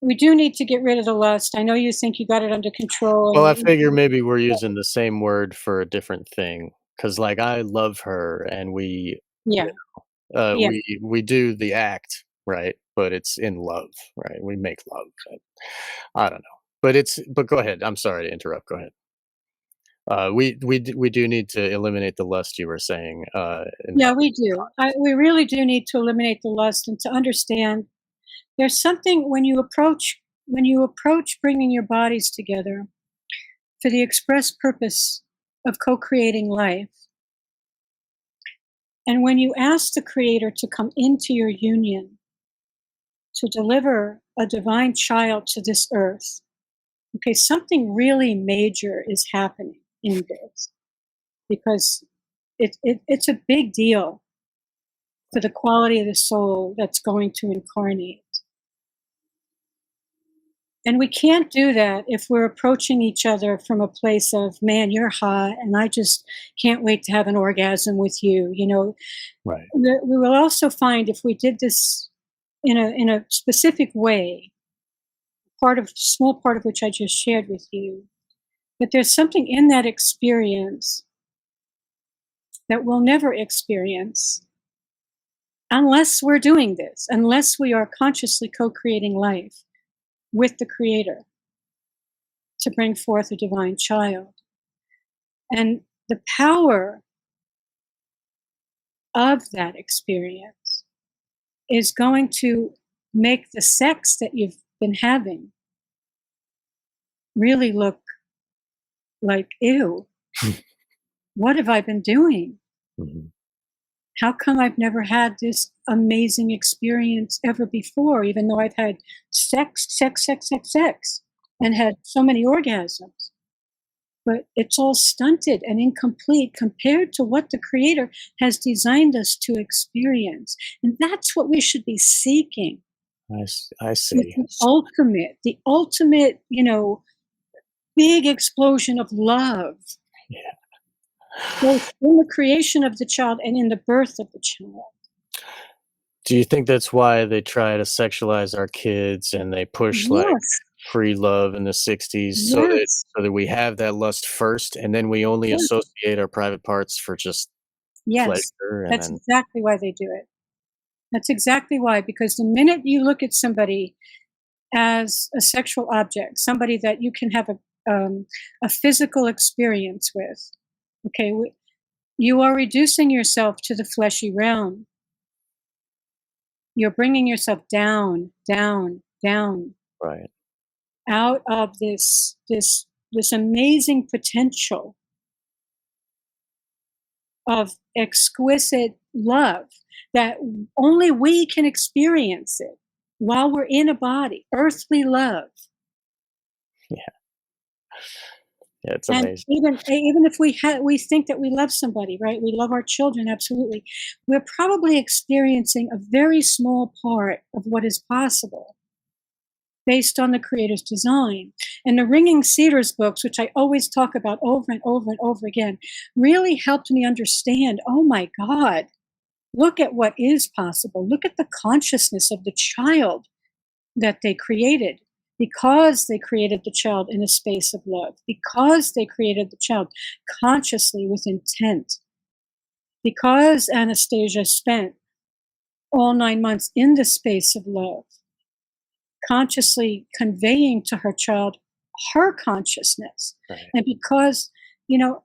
we do need to get rid of the lust. I know you think you got it under control Well, I and figure maybe we're using the same word for a different thing, because like, I love her and yeah, yeah. we do the act, right? But it's in love, right? We make love, and I don't know. But go ahead, I'm sorry to interrupt, go ahead. We do need to eliminate the lust you were saying, in Yeah, we do. We really do need to eliminate the lust and to understand there's something when you approach bringing your bodies together for the express purpose of co-creating life. And when you ask the creator to come into your union to deliver a divine child to this earth, okay, something really major is happening in this because it's a big deal for the quality of the soul that's going to incarnate. And we can't do that if we're approaching each other from a place of, man, you're hot, and I just can't wait to have an orgasm with you. Right. We will also find if we did this in a specific way, small part of which I just shared with you, that there's something in that experience that we'll never experience unless we're doing this, unless we are consciously co-creating life with the creator to bring forth a divine child. And the power of that experience is going to make the sex that you've been having really look like, ew, what have I been doing? Mhm. How come I've never had this amazing experience ever before, even though I've had sex, and had so many orgasms? But it's all stunted and incomplete compared to what the creator has designed us to experience. And that's what we should be seeking. I It's see. the ultimate, big explosion of love, Yeah. both in the creation of the child and in the birth of the child. Do you think that's why they try to sexualize our kids and they push, like, Yes, free love in the '60s yes, so that we have that lust first, and then we only yes, associate our private parts for just yes. pleasure, and That's then exactly why they do it. That's exactly why, because the minute you look at somebody as a sexual object, somebody that you can have a physical experience with, okay, you are reducing yourself to the fleshy realm. You're bringing yourself down, down, down, right, out of this amazing potential of exquisite love that only we can experience it while we're in a body, earthly love. yeah, yeah, it's And amazing. even if we think that we love somebody, right? We love our children, absolutely. We're probably experiencing a very small part of what is possible based on the creator's design. And the Ringing Cedars books, which I always talk about over and over and over again, really helped me understand, oh my God, look at what is possible. Look at the consciousness of the child that they created, because they created the child in a space of love, because they created the child consciously with intent, because Anastasia spent all 9 months in the space of love, consciously conveying to her child her consciousness. Right. And because, you know,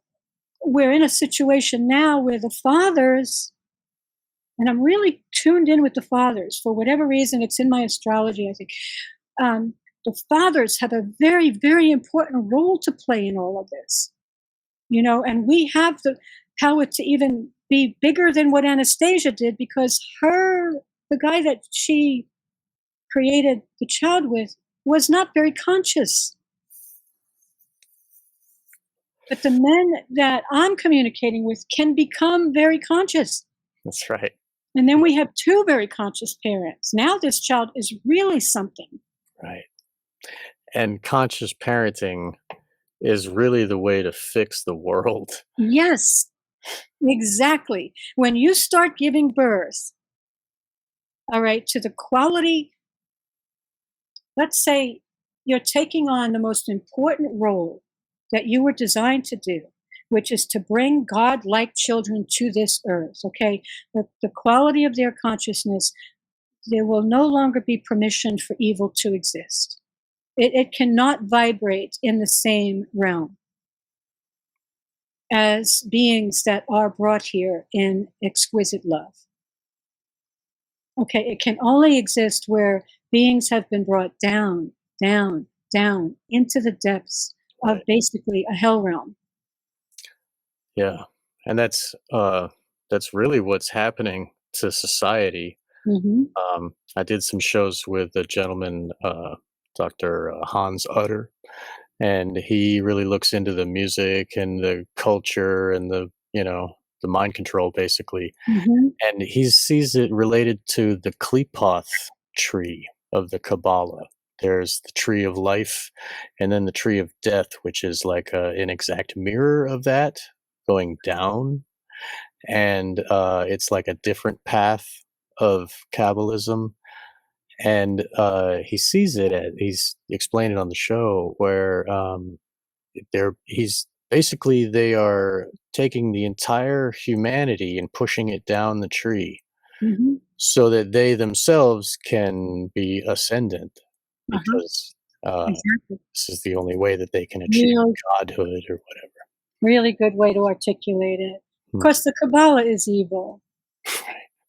we're in a situation now where the fathers, and I'm really tuned in with the fathers for whatever reason, it's in my astrology, I think. The fathers have a very, very important role to play in all of this, and we have the power to even be bigger than what Anastasia did, because the guy that she created the child with, was not very conscious. But the men that I'm communicating with can become very conscious. That's right, And then we have two very conscious parents. Now this child is really something. right. And conscious parenting is really the way to fix the world. Yes, exactly. When you start giving birth, all right, to the quality, let's say you're taking on the most important role that you were designed to do, which is to bring God-like children to this earth, okay? The quality of their consciousness, there will no longer be permission for evil to exist. It cannot vibrate in the same realm as beings that are brought here in exquisite love. Okay, it can only exist where beings have been brought down, down, down into the depths of Right. basically a hell realm. Yeah. And that's really what's happening to society. Hmm. I did some shows with a gentleman, Dr. Hans Utter, and he really looks into the music and the culture and the mind control basically. Hmm. And he sees it related to the Qlipoth tree of the Kabbalah. There's the tree of life and then the tree of death, which is like an exact mirror of that going down. And it's like a different path of Kabbalism. And he sees it, he's explained it on the show where he's basically they are taking the entire humanity and pushing it down the tree Hmm. so that they themselves can be ascendant Uh-huh. because Exactly. this is the only way that they can achieve Really, godhood or whatever. really good way to articulate it. Of Hmm. course, the Kabbalah is evil.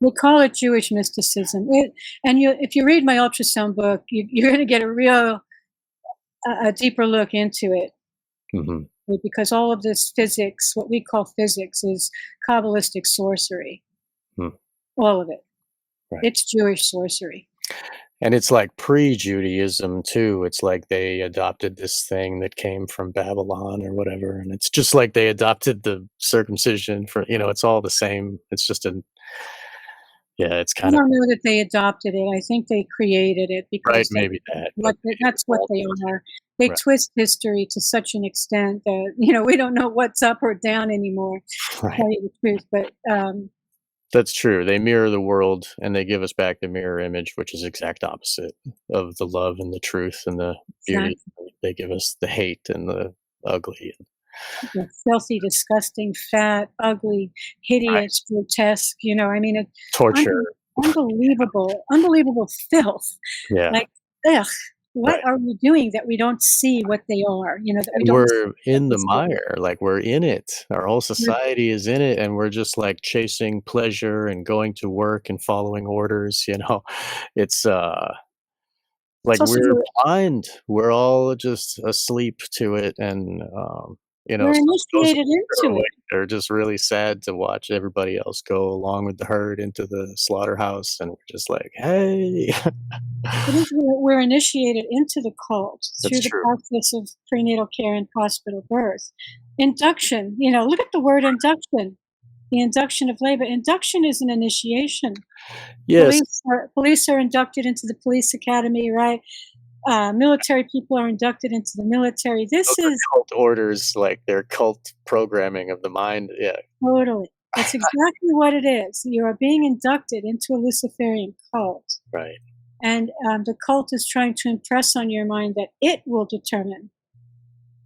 We call it Jewish mysticism. If you read my ultrasound book, you're going to get a deeper look into it, Hmm. because all of this physics, what we call physics, is Kabbalistic sorcery. Hmm. All of it. Right. It's Jewish sorcery. And it's like pre-Judaism too. It's like they adopted this thing that came from Babylon or whatever, and it's just like they adopted the circumcision it's all the same. It's just yeah, it's I kind of don't know that they adopted it. I think they created it, right, because maybe that, but that's what they are. They right, twist history to such an extent that we don't know what's up or down anymore, to right, tell you the truth. But That's true. They mirror the world, and they give us back the mirror image, which is exact opposite of the love and the truth and the beauty. Exactly. They give us the hate and the ugly. The filthy, disgusting, fat, ugly, Right. hideous, grotesque, I mean, it's Torture. unbelievable filth. Yeah. Like, ugh, what Right. are we doing that we don't see what they are, that we And don't see we're what in the this is? mire, like, we're in it. Our whole We're society is in it, and we're just, like, chasing pleasure and going to work and following orders, you know? It's, it's like, also we're we're blind. We're all just asleep to it, and, we're so those initiated that are into it. awake are just really sad to watch everybody else go along with the herd into the slaughterhouse, and we're just like, "Hey." It is we're initiated into the cult That's through the true. process of prenatal care and hospital birth. Induction, look at the word induction. The induction of labor. Induction is an initiation. Yes, Police are inducted into the police academy, right? Military people are inducted into the military. those This are is cult orders, like, they're cult programming of the mind, yeah. totally. That's exactly what it is. You are being inducted into a Luciferian cult, Right, and the cult is trying to impress on your mind that it will determine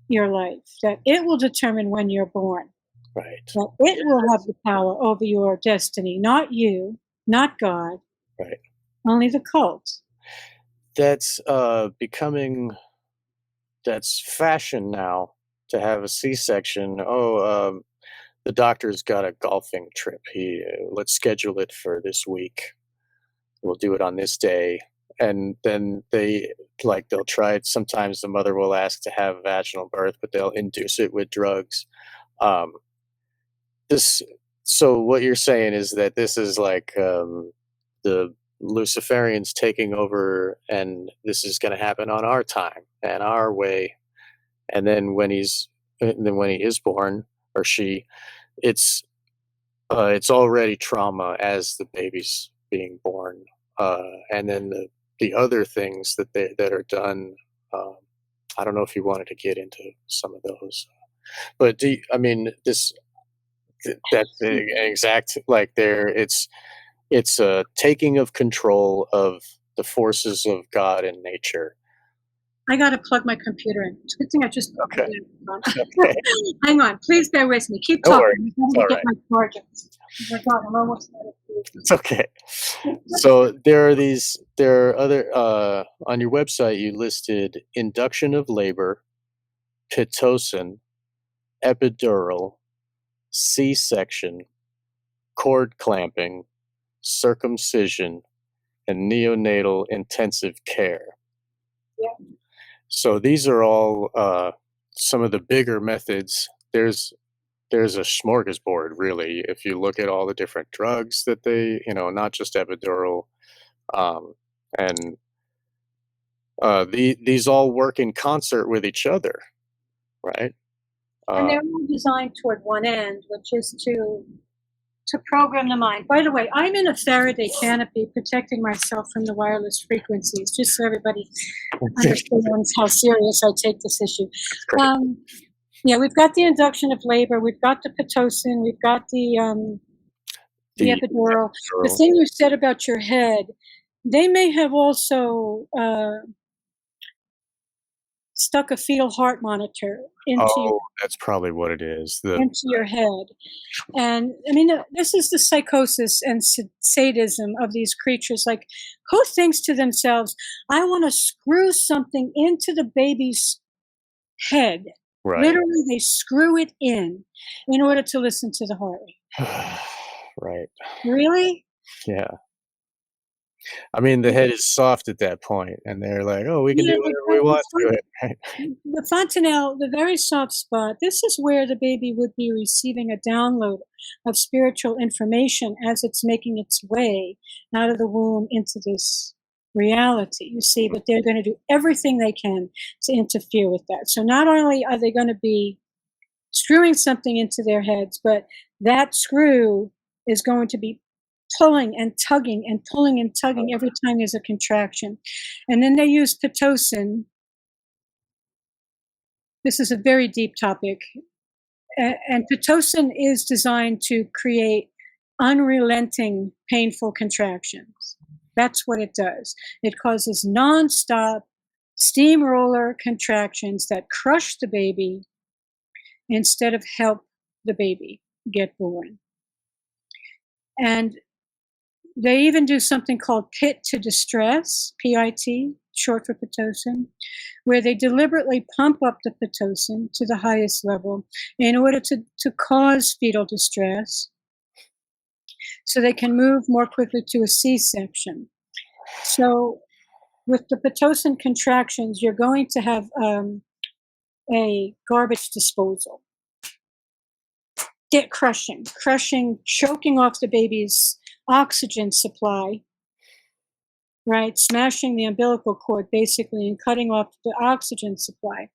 your life, that it will determine when you're born, right. that it will have Yes, the power over your destiny, not you, not God, right. only the cult. That's, that's fashion now to have a C-section. "Oh, the doctor's got a golfing trip. Let's schedule it for this week. We'll do it on this day." And then they'll try it. Sometimes the mother will ask to have vaginal birth, but they'll induce it with drugs. Um, this so what you're saying is that this is like, the Luciferians taking over, and this is gonna happen on our time and our way, and then when he is born, or she, it's it's already trauma as the baby's being born, and then the other things that are done, um, I don't know if you wanted to get into some of those, but I mean, that's the exact, like, there it's a taking of control of the forces of God and nature. I gotta plug my computer in. It's a good thing I just plugged Okay, it in. okay, Hang on, please bear with me. Keep don't worry, talking. I'm it's going to get alright, my charger. Oh my God, I'm almost out of it's okay. So there are other, on your website, you listed induction of labor, Pitocin, epidural, C-section, cord clamping, circumcision, and neonatal intensive care. Yeah. So these are all, some of the bigger methods. There's a smorgasbord, really, if you look at all the different drugs that not just epidural, um, and these all work in concert with each other, right? And Uh, they're all designed toward one end, which is to program the mind. By the way, I'm in a Faraday canopy protecting myself from the wireless frequencies, just so everybody that's understands how serious I take this issue. great. Um, yeah, we've got the induction of labor, we've got the Pitocin, we've got the The epidural. The epidural. thing you said about your head, they may have also stuck a fetal heart monitor Oh, that's probably what it is. into your head. And I mean, this is the psychosis and sadism of these creatures. Like, who thinks to themselves, I want to screw something into the baby's head? Right. Literally, they screw it in order to listen to the heart rate. Right. Really? Yeah. I mean, the head is soft at that point, and they're like, "Oh, we can do Yeah, whatever we want to it." Right? the fontanelle, the very soft spot, this is where the baby would be receiving a download of spiritual information as it's making its way out of the womb into this reality, you see, but they're going to do everything they can to interfere with that. So not only are they going to be screwing something into their heads, but that screw is going to be pulling and tugging and pulling and tugging every time there's a contraction. And then they use Pitocin. This is a very deep topic. And Pitocin is designed to create unrelenting, painful contractions. That's what it does. It causes nonstop steamroller contractions that crush the baby instead of help the baby get born. And they even do something called pit to distress, PIT, short for Pitocin, where they deliberately pump up the Pitocin to the highest level in order to cause fetal distress so they can move more quickly to a C-section. So with the Pitocin contractions, you're going to have a garbage disposal. Get crushing, choking off the baby's oxygen supply, right? Smashing the umbilical cord basically and cutting off the oxygen supply.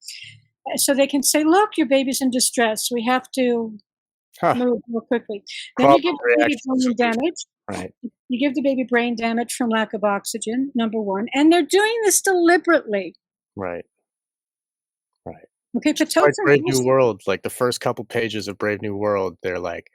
So they can say, look, your baby's in distress. We have to move more quickly. Then you give the baby brain damage. Right. You give the baby brain damage from lack of oxygen, number one. And they're doing this deliberately. Right. Okay, like Brave New World, like the first couple pages of Brave New World, they're like,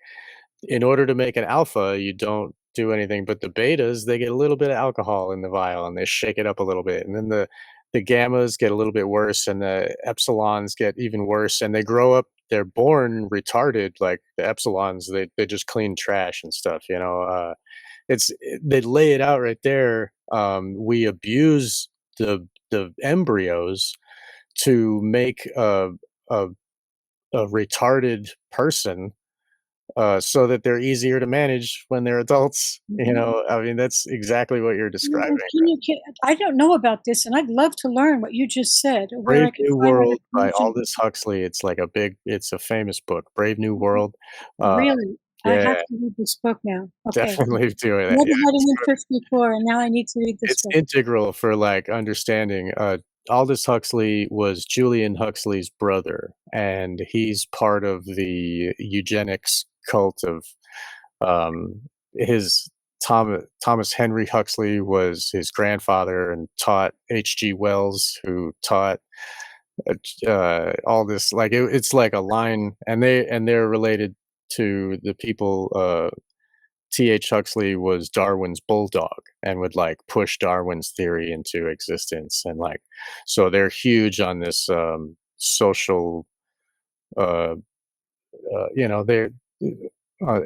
in order to make an alpha, you don't do anything, but the betas, they get a little bit of alcohol in the vial and they shake it up a little bit. And then the gammas get a little bit worse and the epsilons get even worse and they grow up, they're born retarded, like the epsilons, they just clean trash and stuff, you know. They lay it out right there. We abuse the embryos to make a retarded person so that they're easier to manage when they're adults. You know, I mean, that's exactly what you're describing. I don't know about this, and I'd love to learn what you just said. Where Brave I can New find World by information. Aldous Huxley. It's like it's a famous book, Brave New World. Really? I Yeah, have to read this book now. Okay. definitely do it. Never Yeah, had an interest before, and now I need to read this it's book. integral for like understanding. Aldous Huxley was Julian Huxley's brother, and he's part of the eugenics cult of his Thomas Henry Huxley was his grandfather and taught H.G. Wells, who taught all this. Like it's like a line, and they're related to the people. T.H. Huxley was Darwin's bulldog and would like push Darwin's theory into existence, and like so they're huge on this social, uh, you know, they're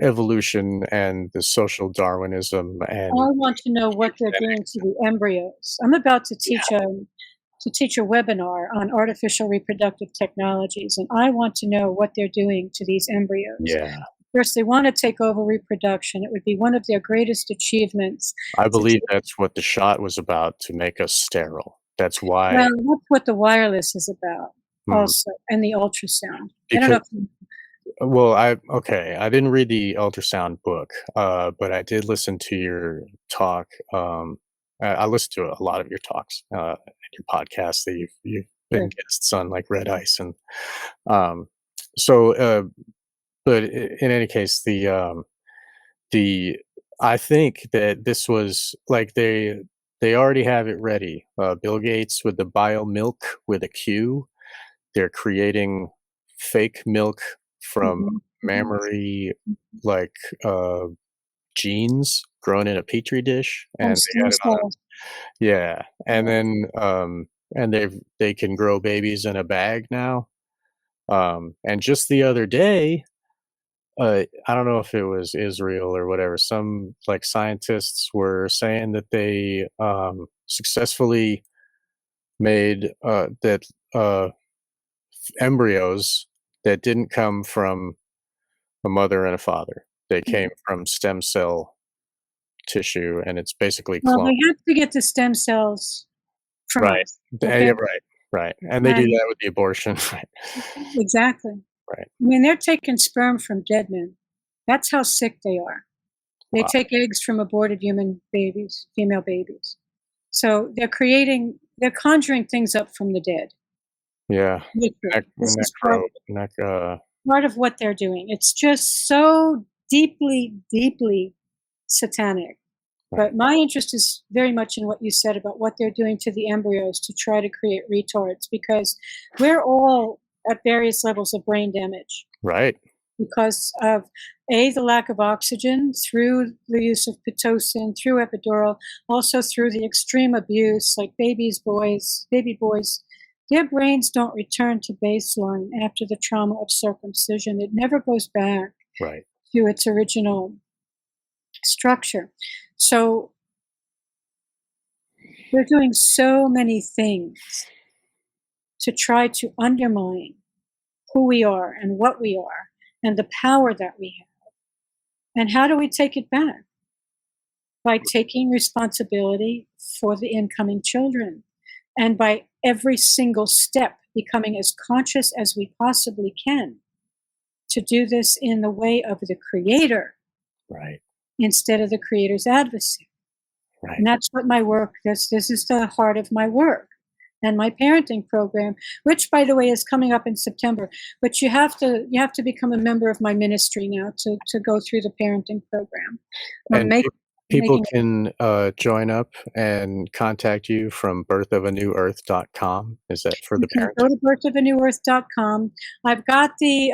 evolution and the social Darwinism and I want to know what they're doing to the embryos. I'm about to teach a webinar on artificial reproductive technologies, and I want to know what they're doing to these embryos. yeah. First, they want to take over reproduction. It would be one of their greatest achievements. I believe that's what the shot was about, to make us sterile. That's why. Well, that's what the wireless is about, also, and the ultrasound. I don't know. Well, I didn't read the ultrasound book, but I did listen to your talk. I listened to a lot of your talks and your podcasts that you've been guests on, like Red Ice, and but in any case, I think that this was like they already have it ready. Bill Gates with the bio milk with a Q, they're creating fake milk from mammary like genes grown in a petri dish, and they had it on and then and they can grow babies in a bag now. And just the other day, I don't know if it was Israel or whatever, some like scientists were saying that they successfully made that embryos that didn't come from a mother and a father. They came from stem cell tissue, and it's basically cloned. Well, they have to get the stem cells from us. Okay? Yeah, right. And they do that with the abortion. Exactly. Right. I mean, they're taking sperm from dead men. That's how sick they are. They take eggs from aborted human babies, female babies. So they're conjuring things up from the dead. Yeah. This is part of what they're doing. It's just so deeply, deeply satanic. But my interest is very much in what you said about what they're doing to the embryos to try to create retards, because we're all at various levels of brain damage. Right. because of the lack of oxygen through the use of Pitocin, through epidural, also through the extreme abuse, like baby boys, their brains don't return to baseline after the trauma of circumcision. It never goes back Right. to its original structure. So they're doing so many things to try to undermine who we are and what we are and the power that we have. And how do we take it back? By taking responsibility for the incoming children, and by every single step becoming as conscious as we possibly can to do this in the way of the creator, Right. instead of the creator's adversary. Right. And that's what my work, this is the heart of my work and my parenting program, which, by the way, is coming up in September. But you have to become a member of my ministry now to go through the parenting program. And people can join up and contact you from birthofanewearth.com. Is that for the parents? Go to birthofanewearth.com. I've got the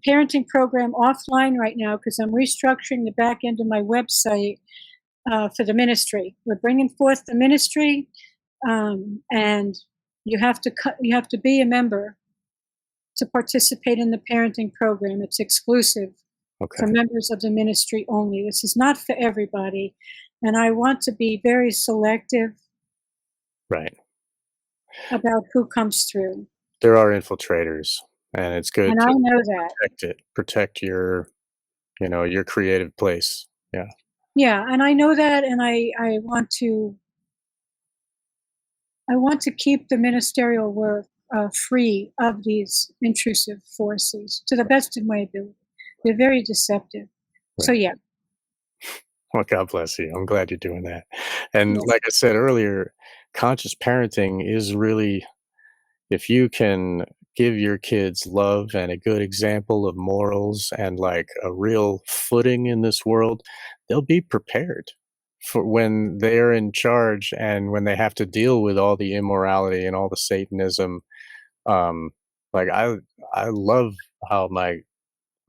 parenting program offline right now because I'm restructuring the back end of my website for the ministry. We're bringing forth the ministry, and you have to be a member to participate in the parenting program. It's exclusive for members of the ministry only. This is not for everybody, and I want to be very selective, right, about who comes through. There are infiltrators, and it's good and to I know that. protect your creative place. Yeah, and I know that, and I want to keep the ministerial work free of these intrusive forces to the best of my ability. They're very deceptive. Right. So yeah. Well, God bless you. I'm glad you're doing that. And like I said earlier, conscious parenting is really, if you can give your kids love and a good example of morals and like a real footing in this world, they'll be prepared for when they're in charge and when they have to deal with all the immorality and all the Satanism. Like I love how my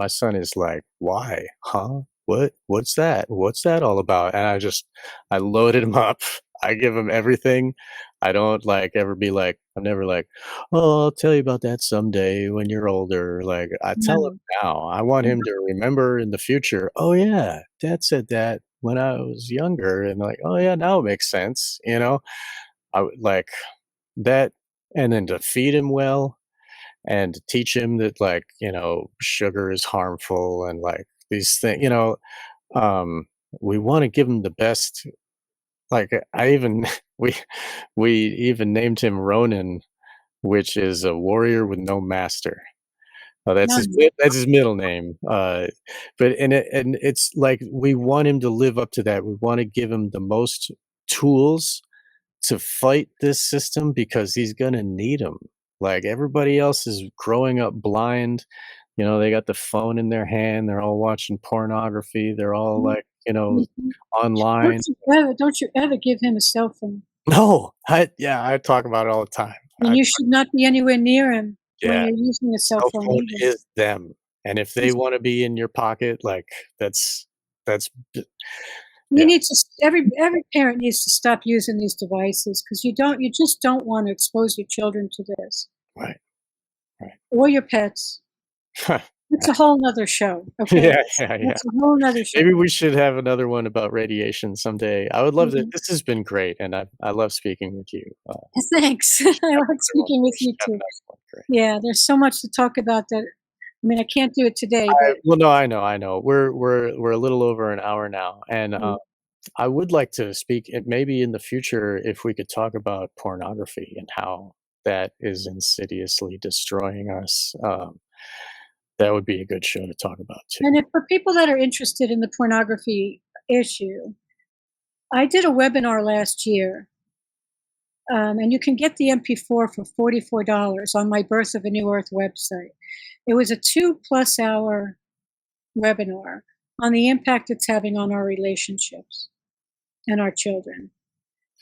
son is like, why? Huh? What's that? What's that all about? And I loaded him up. I give him everything. I don't like ever be like, I'm never like, oh, I'll tell you about that someday when you're older. Like I tell him now. I want him to remember in the future, oh yeah, Dad said that when I was younger. And like, oh yeah, now it makes sense. I would like that, and then to feed him well and teach him that like sugar is harmful and like these things we want to give him the best. Like I even we we even named him Ronin, which is a warrior with no master. That's his middle name. But and it's like we want him to live up to that. We want to give him the most tools to fight this system because he's gonna need them. Like everybody else is growing up blind. They got the phone in their hand. They're all watching pornography. They're all like, online. Don't you ever give him a cell phone. No, I talk about it all the time. And you should not be anywhere near him when you're using a cell phone. Phone is them, and if they want to be in your pocket, like that's. You need to. Every parent needs to stop using these devices because you just don't want to expose your children to this. Right. Or your pets. It's a whole nother show. Okay. Yeah. It's a whole nother show. Maybe we should have another one about radiation someday. I would love that. This has been great, and I love speaking with you. Thanks. I like speaking with you too. Yeah, there's so much to talk about that. I mean, I can't do it today. Well, no, I know. We're a little over an hour now, and I would like to speak. Maybe in the future, if we could talk about pornography and how that is insidiously destroying us. That would be a good show to talk about too. And for people that are interested in the pornography issue, I did a webinar last year, and you can get the MP4 for $44 on my Birth of a New Earth website. It was a 2+ hour webinar on the impact it's having on our relationships and our children.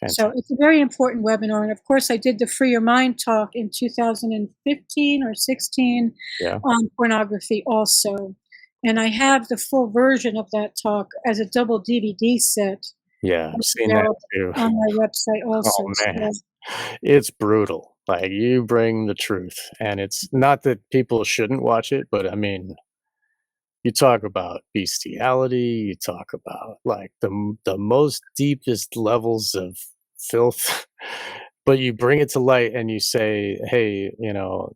Fantastic. So it's a very important webinar. And of course, I did the Free Your Mind talk in 2015 or 16 on pornography also. And I have the full version of that talk as a double DVD set. Yeah, I've It's seen that available too. on my website Oh, also. man. So It's brutal. Like, you bring the truth, and it's not that people shouldn't watch it, but, I mean, you talk about bestiality, you talk about, like, the most deepest levels of filth, but you bring it to light and you say, "Hey,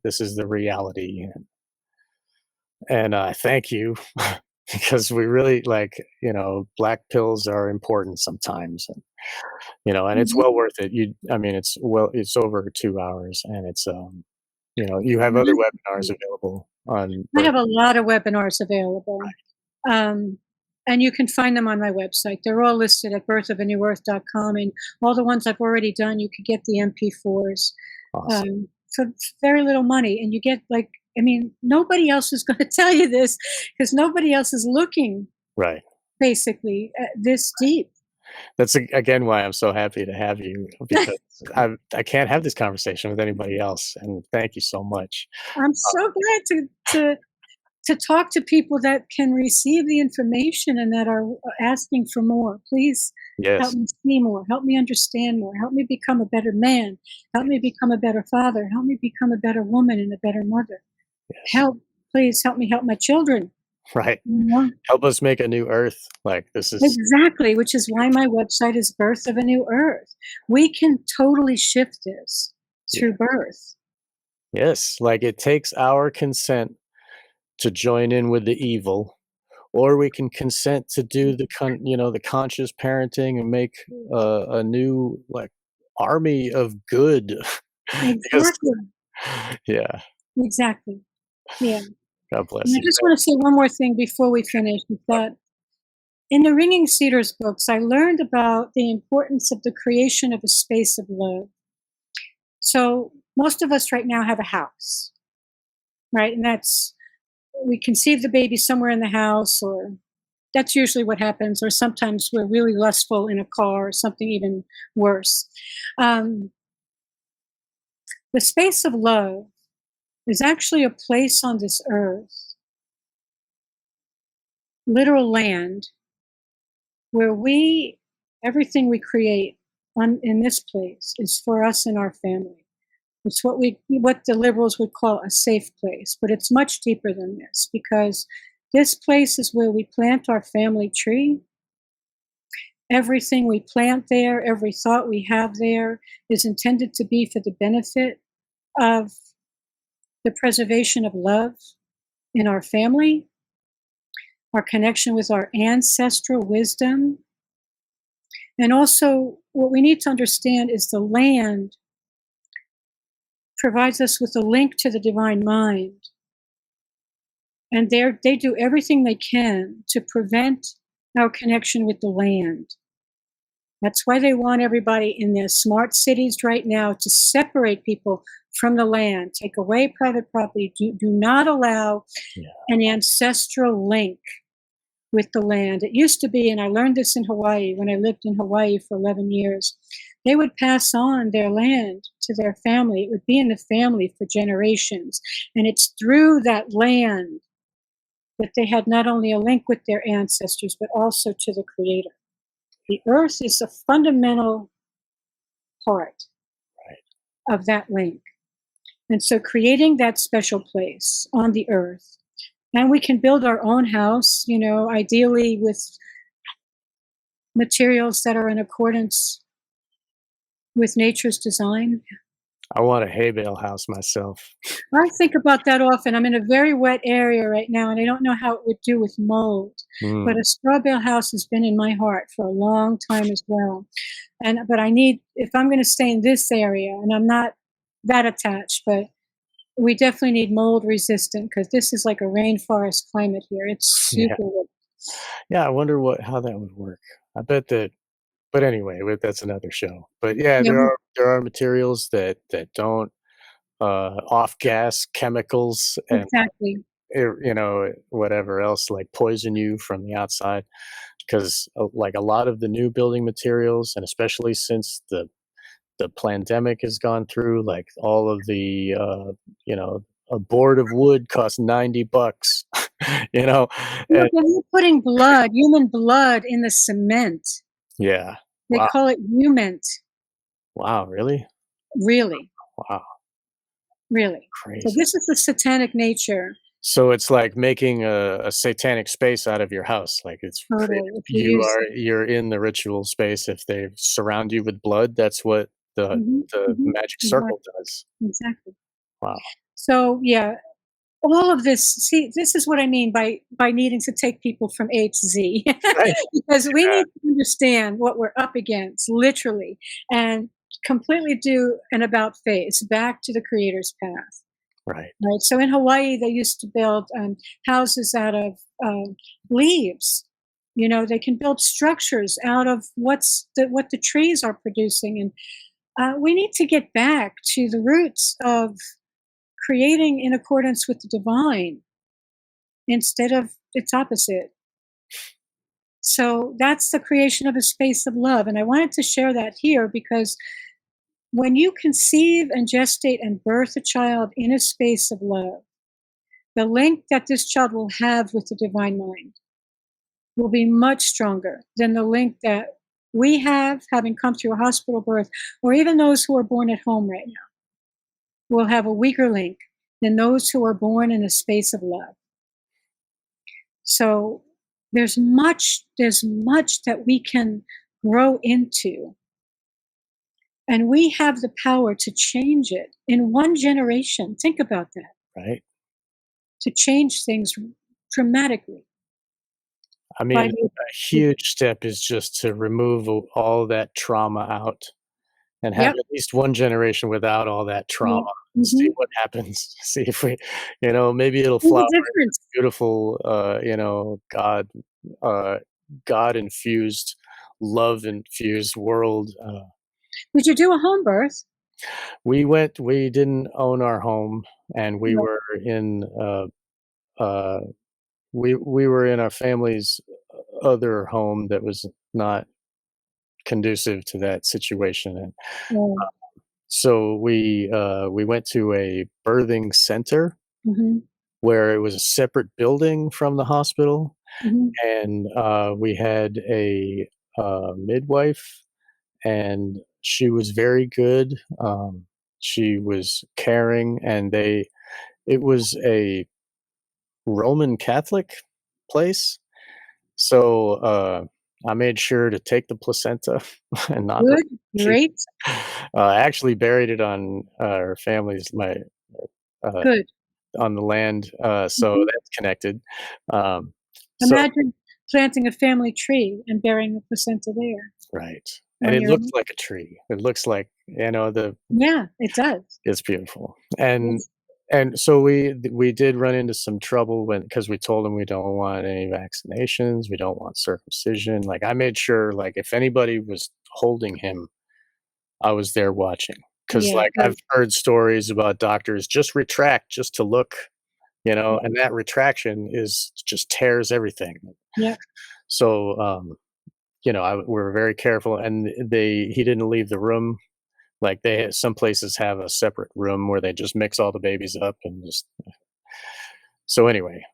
this is the reality, and thank you," because we really black pills are important sometimes, and it's mhm, well worth it. I mean, it's over 2 hours, and you have other webinars mhm. available on I birth. have a lot of webinars available. Um, and you can find them on my website. They're all listed at birthofanewearth.com, and all the ones I've already done, you could get the MP4s Awesome. for very little money, and you get like, I mean, nobody else is going to tell you this because nobody else is looking Right. basically this deep. That's again why I'm so happy to have you, because I can't have this conversation with anybody else, and thank you so much. I'm so glad to talk to people that can receive the information and that are asking for more. Please help Yes, me see more, help me understand more, help me become a better man, help me become a better father, help me become a better woman and a better mother. yes. Help, please help me help my children. Right. You know? Help us make a new earth. Like, this is Exactly, which is why my website is Birth of a New Earth. We can totally shift this yeah. through birth. Yes, like, it takes our consent to join in with the evil, or we can consent to do the conscious parenting and make a new, like, army of good. Because Exactly. yeah, Exactly. Yeah. God And bless I you. just want to say one more thing before we finish is that in the Ringing Cedars books, I learned about the importance of the creation of a space of love. So most of us right now have a house, right? And that's, we conceive the baby somewhere in the house, or that's usually what happens, or sometimes we're really lustful in a car or something even worse. Um, the space of love is actually a place on this earth, literal land, where everything we create in this place is for us and our family. It's what the liberals would call a safe place, but it's much deeper than this, because this place is where we plant our family tree. Everything we plant there, every thought we have there is intended to be for the benefit of the preservation of love in our family, our connection with our ancestral wisdom. And also, what we need to understand is the land provides us with a link to the divine mind. And they do everything they can to prevent our connection with the land. That's why they want everybody in their smart cities right now to separate people from the land, take away private property, do not allow Yeah. an ancestral link with the land. It used to be, and I learned this in Hawaii when I lived in Hawaii for 11 years, they would pass on their land to their family. It would be in the family for generations. And it's through that land that they had not only a link with their ancestors, but also to the Creator. The earth is a fundamental part Right. of that link. And so creating that special place on the earth, and we can build our own house, ideally with materials that are in accordance with nature's design. I want a hay bale house myself. I think about that often. I'm in a very wet area right now, and I don't know how it would do with mold. But Mm, a straw bale house has been in my heart for a long time as well. But I need, if I'm going to stay in this area, and I'm not that attached, but we definitely need mold resistant, because this is like a rainforest climate here. It's yeah. super wet. Yeah, I wonder how that would work. I bet that but anyway, that's another show. But yeah, Yeah, there are materials that don't, off gas chemicals and, exactly. whatever else, like, poison you from the outside. Because, like, a lot of the new building materials, and especially since the pandemic has gone through, like, all of the, a board of wood costs $90. you know, and Look, and they're putting blood, human blood in the cement. yeah. They Wow. call it hument. Wow, really? Really, Wow, really. So crazy. this is the satanic nature, So it's like making a satanic space out of your house, like, it's totally, created if you you use are it. you're in the ritual space. If they surround you with blood, that's what Mhm, the mhm. magic circle Exactly, does. exactly. Wow. So, yeah, all of this, see, this is what I mean by needing to take people from A to Z, Right. because we need to understand what we're up against, literally, and completely do an about face back to the creator's path. Right. Right. So in Hawaii, they used to build houses out of leaves. You know, they can build structures out of what the trees are producing, and we need to get back to the roots of creating in accordance with the divine instead of its opposite. So that's the creation of a space of love, and I wanted to share that here because when you conceive and gestate and birth a child in a space of love, the link that this child will have with the divine mind will be much stronger than the link that we have having come through a hospital birth, or even those who are born at home right now will have a weaker link than those who are born in a space of love. So there's much that we can grow into, and we have the power to change it in one generation. Think about that, Right. to change things dramatically I by mean, a huge step is just to remove all that trauma out and have yep, at least one generation without all that trauma yep. and see Mhm. what happens. See if we, maybe it'll There's a flower into difference. this beautiful, uh, God infused, love infused world. Did you do a home birth? We didn't own our home, and we No. were in, uh, we were in our family's other home that was not conducive to that situation. And No. so we went to a birthing center Mhm, where it was a separate building from the hospital, mhm. and we had a midwife, and she was very good. She was caring, and it was a Roman Catholic place. So I made sure to take the placenta and not the Good, kid. great, I actually buried it on our family's uh, good. on the land, so Mhm. that's connected. Um, so Imagine planting a family tree and burying the placenta there right, and on it your looks own. like a tree. It looks like, the Yeah, it does. it's beautiful, and Yes. so we did run into some trouble because we told him we don't want any vaccinations, we don't want circumcision. Like, I made sure, like, if anybody was holding him, I was there watching. Because, Yeah, like, I've good. heard stories about doctors just retract just to look, Yeah, and that retraction is just tears everything. yeah. So, we're very careful, and he didn't leave the room. Like, some places have a separate room where they just mix all the babies up and just. So anyway,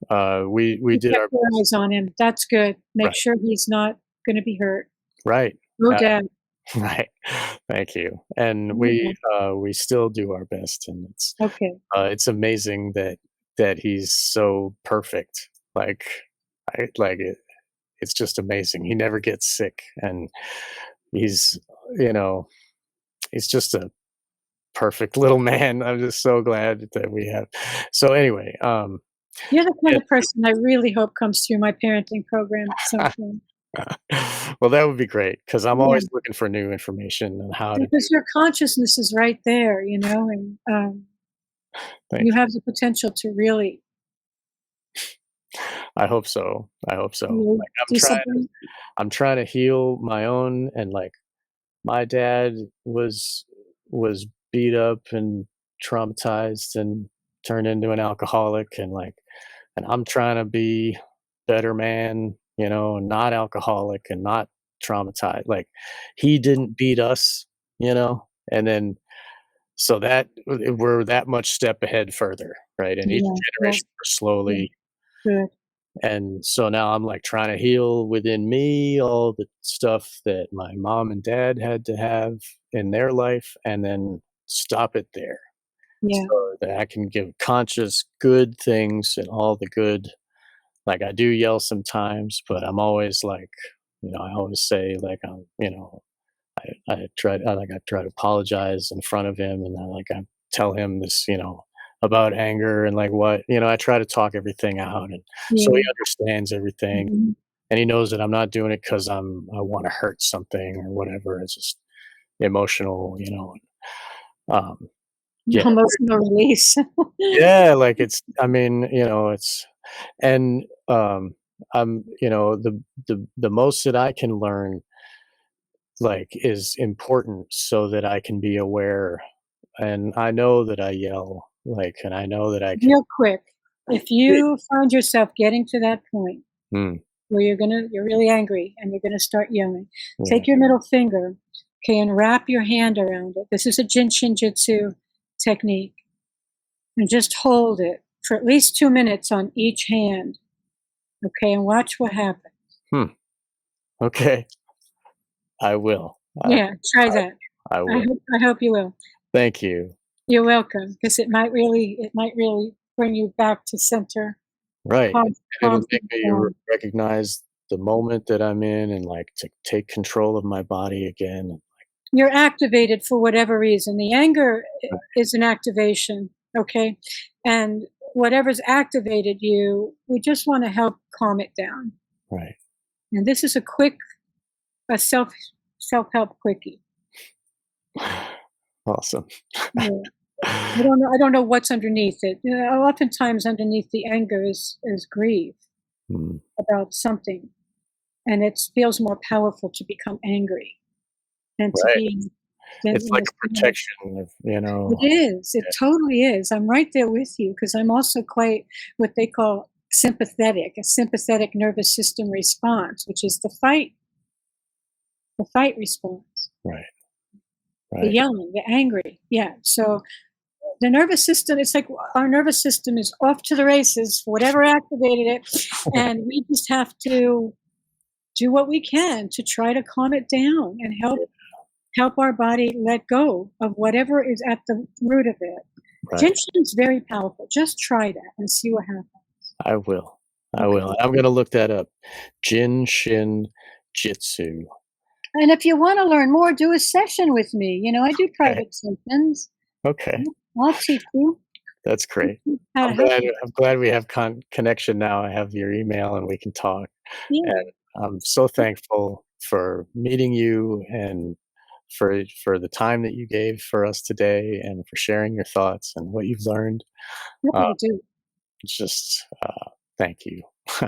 we You did kept our your best. eyes on him. That's good. Make Right, sure he's not gonna be hurt. right, Oh, uh, dad. right. Thank you. And Yeah. we still do our best, and Okay. it's amazing that he's so perfect. Like, I like it. It's just amazing. He never gets sick, and he's you know he's just a perfect little man. I'm just so glad that we have. So anyway, You're the kind yeah. of person I really hope comes through my parenting program sometime. Well, that would be great because I'm Yeah, always looking for new information on how to do. because your consciousness is right there, and, Thank you you. have the potential to really, I hope so. I hope so. Like, do something. I'm trying to heal my own, and, like, my dad was beat up and traumatized and turned into an alcoholic, and I'm trying to be better man, and not alcoholic and not traumatized. Like, he didn't beat us, and then so that we're that much step ahead further, right? And each Yeah, yeah, generation we're yeah, slowly good. And so now I'm like trying to heal within me all the stuff that my mom and dad had to have in their life and then stop it there Yeah. so that I can give conscious good things and all the good. Like I do yell sometimes, but I'm always like, I always say like I try to apologize in front of him, and I tell him this, about anger and like what, I try to talk everything out, and so he Yeah. understands everything, Mhm. and he knows that I'm not doing it because I want to hurt something or whatever. It's just emotional, um, yeah, Emotional release. yeah, like it's, I mean, it's, and the most that I can learn like is important so that I can be aware. And I know that I yell, like, and I know that I can. Real quick, if you find yourself getting to that point Mm, where you're really angry and you're gonna start yelling, yeah, take your middle finger, okay, and wrap your hand around it. This is a Jin Shinjutsu technique, and just hold it for at least 2 minutes on each hand, okay, and watch what happens. hmm, okay, I will. Yeah, try that. I will. I hope you will. Thank you. You're welcome, because it might really bring you back to center, Right, calm and it'll calm make things me down. recognize the moment that I'm in and, like, to take control of my body again. You're activated for whatever reason. The anger Right, is an activation, okay? And whatever's activated you, we just want to help calm it down. right. And this is a self-help quickie. Awesome. Yeah. I don't know what's underneath it. Oftentimes underneath the anger is grief Mm, about something, and it feels more powerful to become angry than to right. be than, It's like a protection of, It is. It totally is. I'm right there with you because I'm also quite what they call sympathetic, a sympathetic nervous system response, which is the fight response, right, the right. yelling, the angry. Yeah. So the nervous system, it's like our nervous system is off to the races, whatever activated it. And we just have to do what we can to try to calm it down and help our body let go of whatever is at the root of it. Right. Gentian's very powerful. Just try that and see what happens. I will. I will. Okay. I'm gonna look that up. Jin Shin Jitsu. And if you want to learn more, do a session with me. I do Okay. private sessions. Okay. I'll teach you That's great. how to help you. I'm glad we have connection now. I have your email and we can talk. Yeah. And I'm so thankful for meeting you and for the time that you gave for us today and for sharing your thoughts and what you've learned. Happy Uh, to do. just thank you.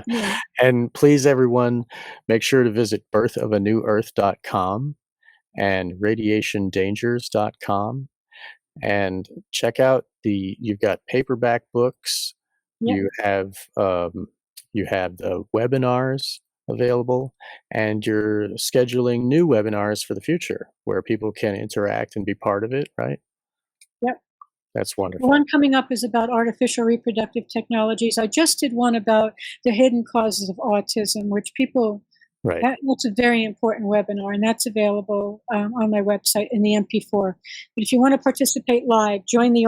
Yeah. And please, everyone, make sure to visit birthofanewearth.com and radiationdangers.com and check out you've got paperback books, Yep. you have you have the webinars available, and you're scheduling new webinars for the future where people can interact and be part of it, right? Yep. That's The wonderful. one coming up is about artificial reproductive technologies. I just did one about the hidden causes of autism, which Right. that's a very important webinar, and that's available on my website in the MP4. But if you want to participate live, join the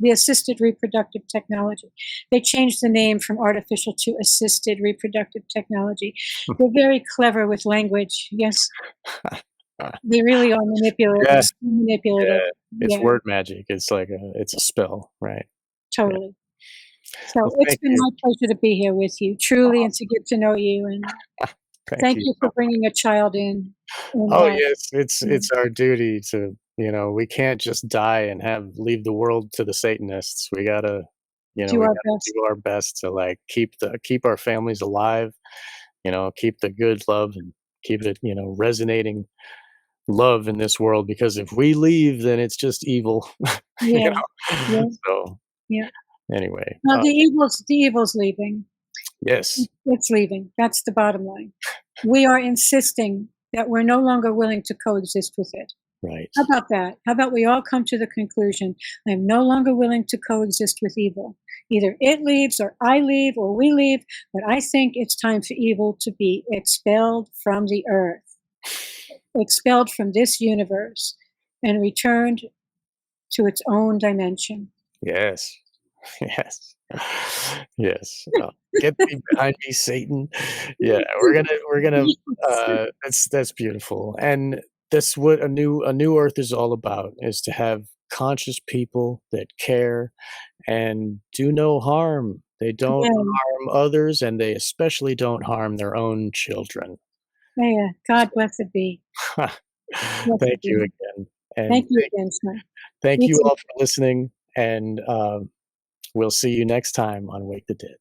assisted reproductive technology. They changed the name from artificial to assisted reproductive technology. They're very clever with language. Yes, they really are manipulative, Yeah, so manipulative. yeah. It's Yeah, word magic. It's a spell, right? Yeah. totally. So Well, it's thank been you. my pleasure to be here with you, truly, and to get to know you. And Thank thank you you so for bringing a child in. And Oh, yes, it's yeah, it's our duty to, we can't just die and leave the world to the Satanists. do We our gotta best. do our best to like keep our families alive, keep the good love and keep it, resonating love in this world because if we leave, then it's just evil, you Yeah, know. yeah, So yeah. anyway, Now the evil's leaving. yes, It's leaving. That's the bottom line. We are insisting that we're no longer willing to coexist with it. right. How about that? How about we all come to the conclusion, I'm no longer willing to coexist with evil. Either it leaves or I leave or we leave, but I think it's time for evil to be expelled from the earth, expelled from this universe, and returned to its own dimension. Yes. Yes. Yes. Get thee behind me, Satan. Yeah, we're gonna that's beautiful. And that's what a new earth is all about, is to have conscious people that care and do no harm. They don't Yeah, harm others, and they especially don't harm their own children. yeah. God blessed be. Thank Blessed you be. again. And Thank you again, son. thank You you too. all for listening, and we'll see you next time on Wake the Dead.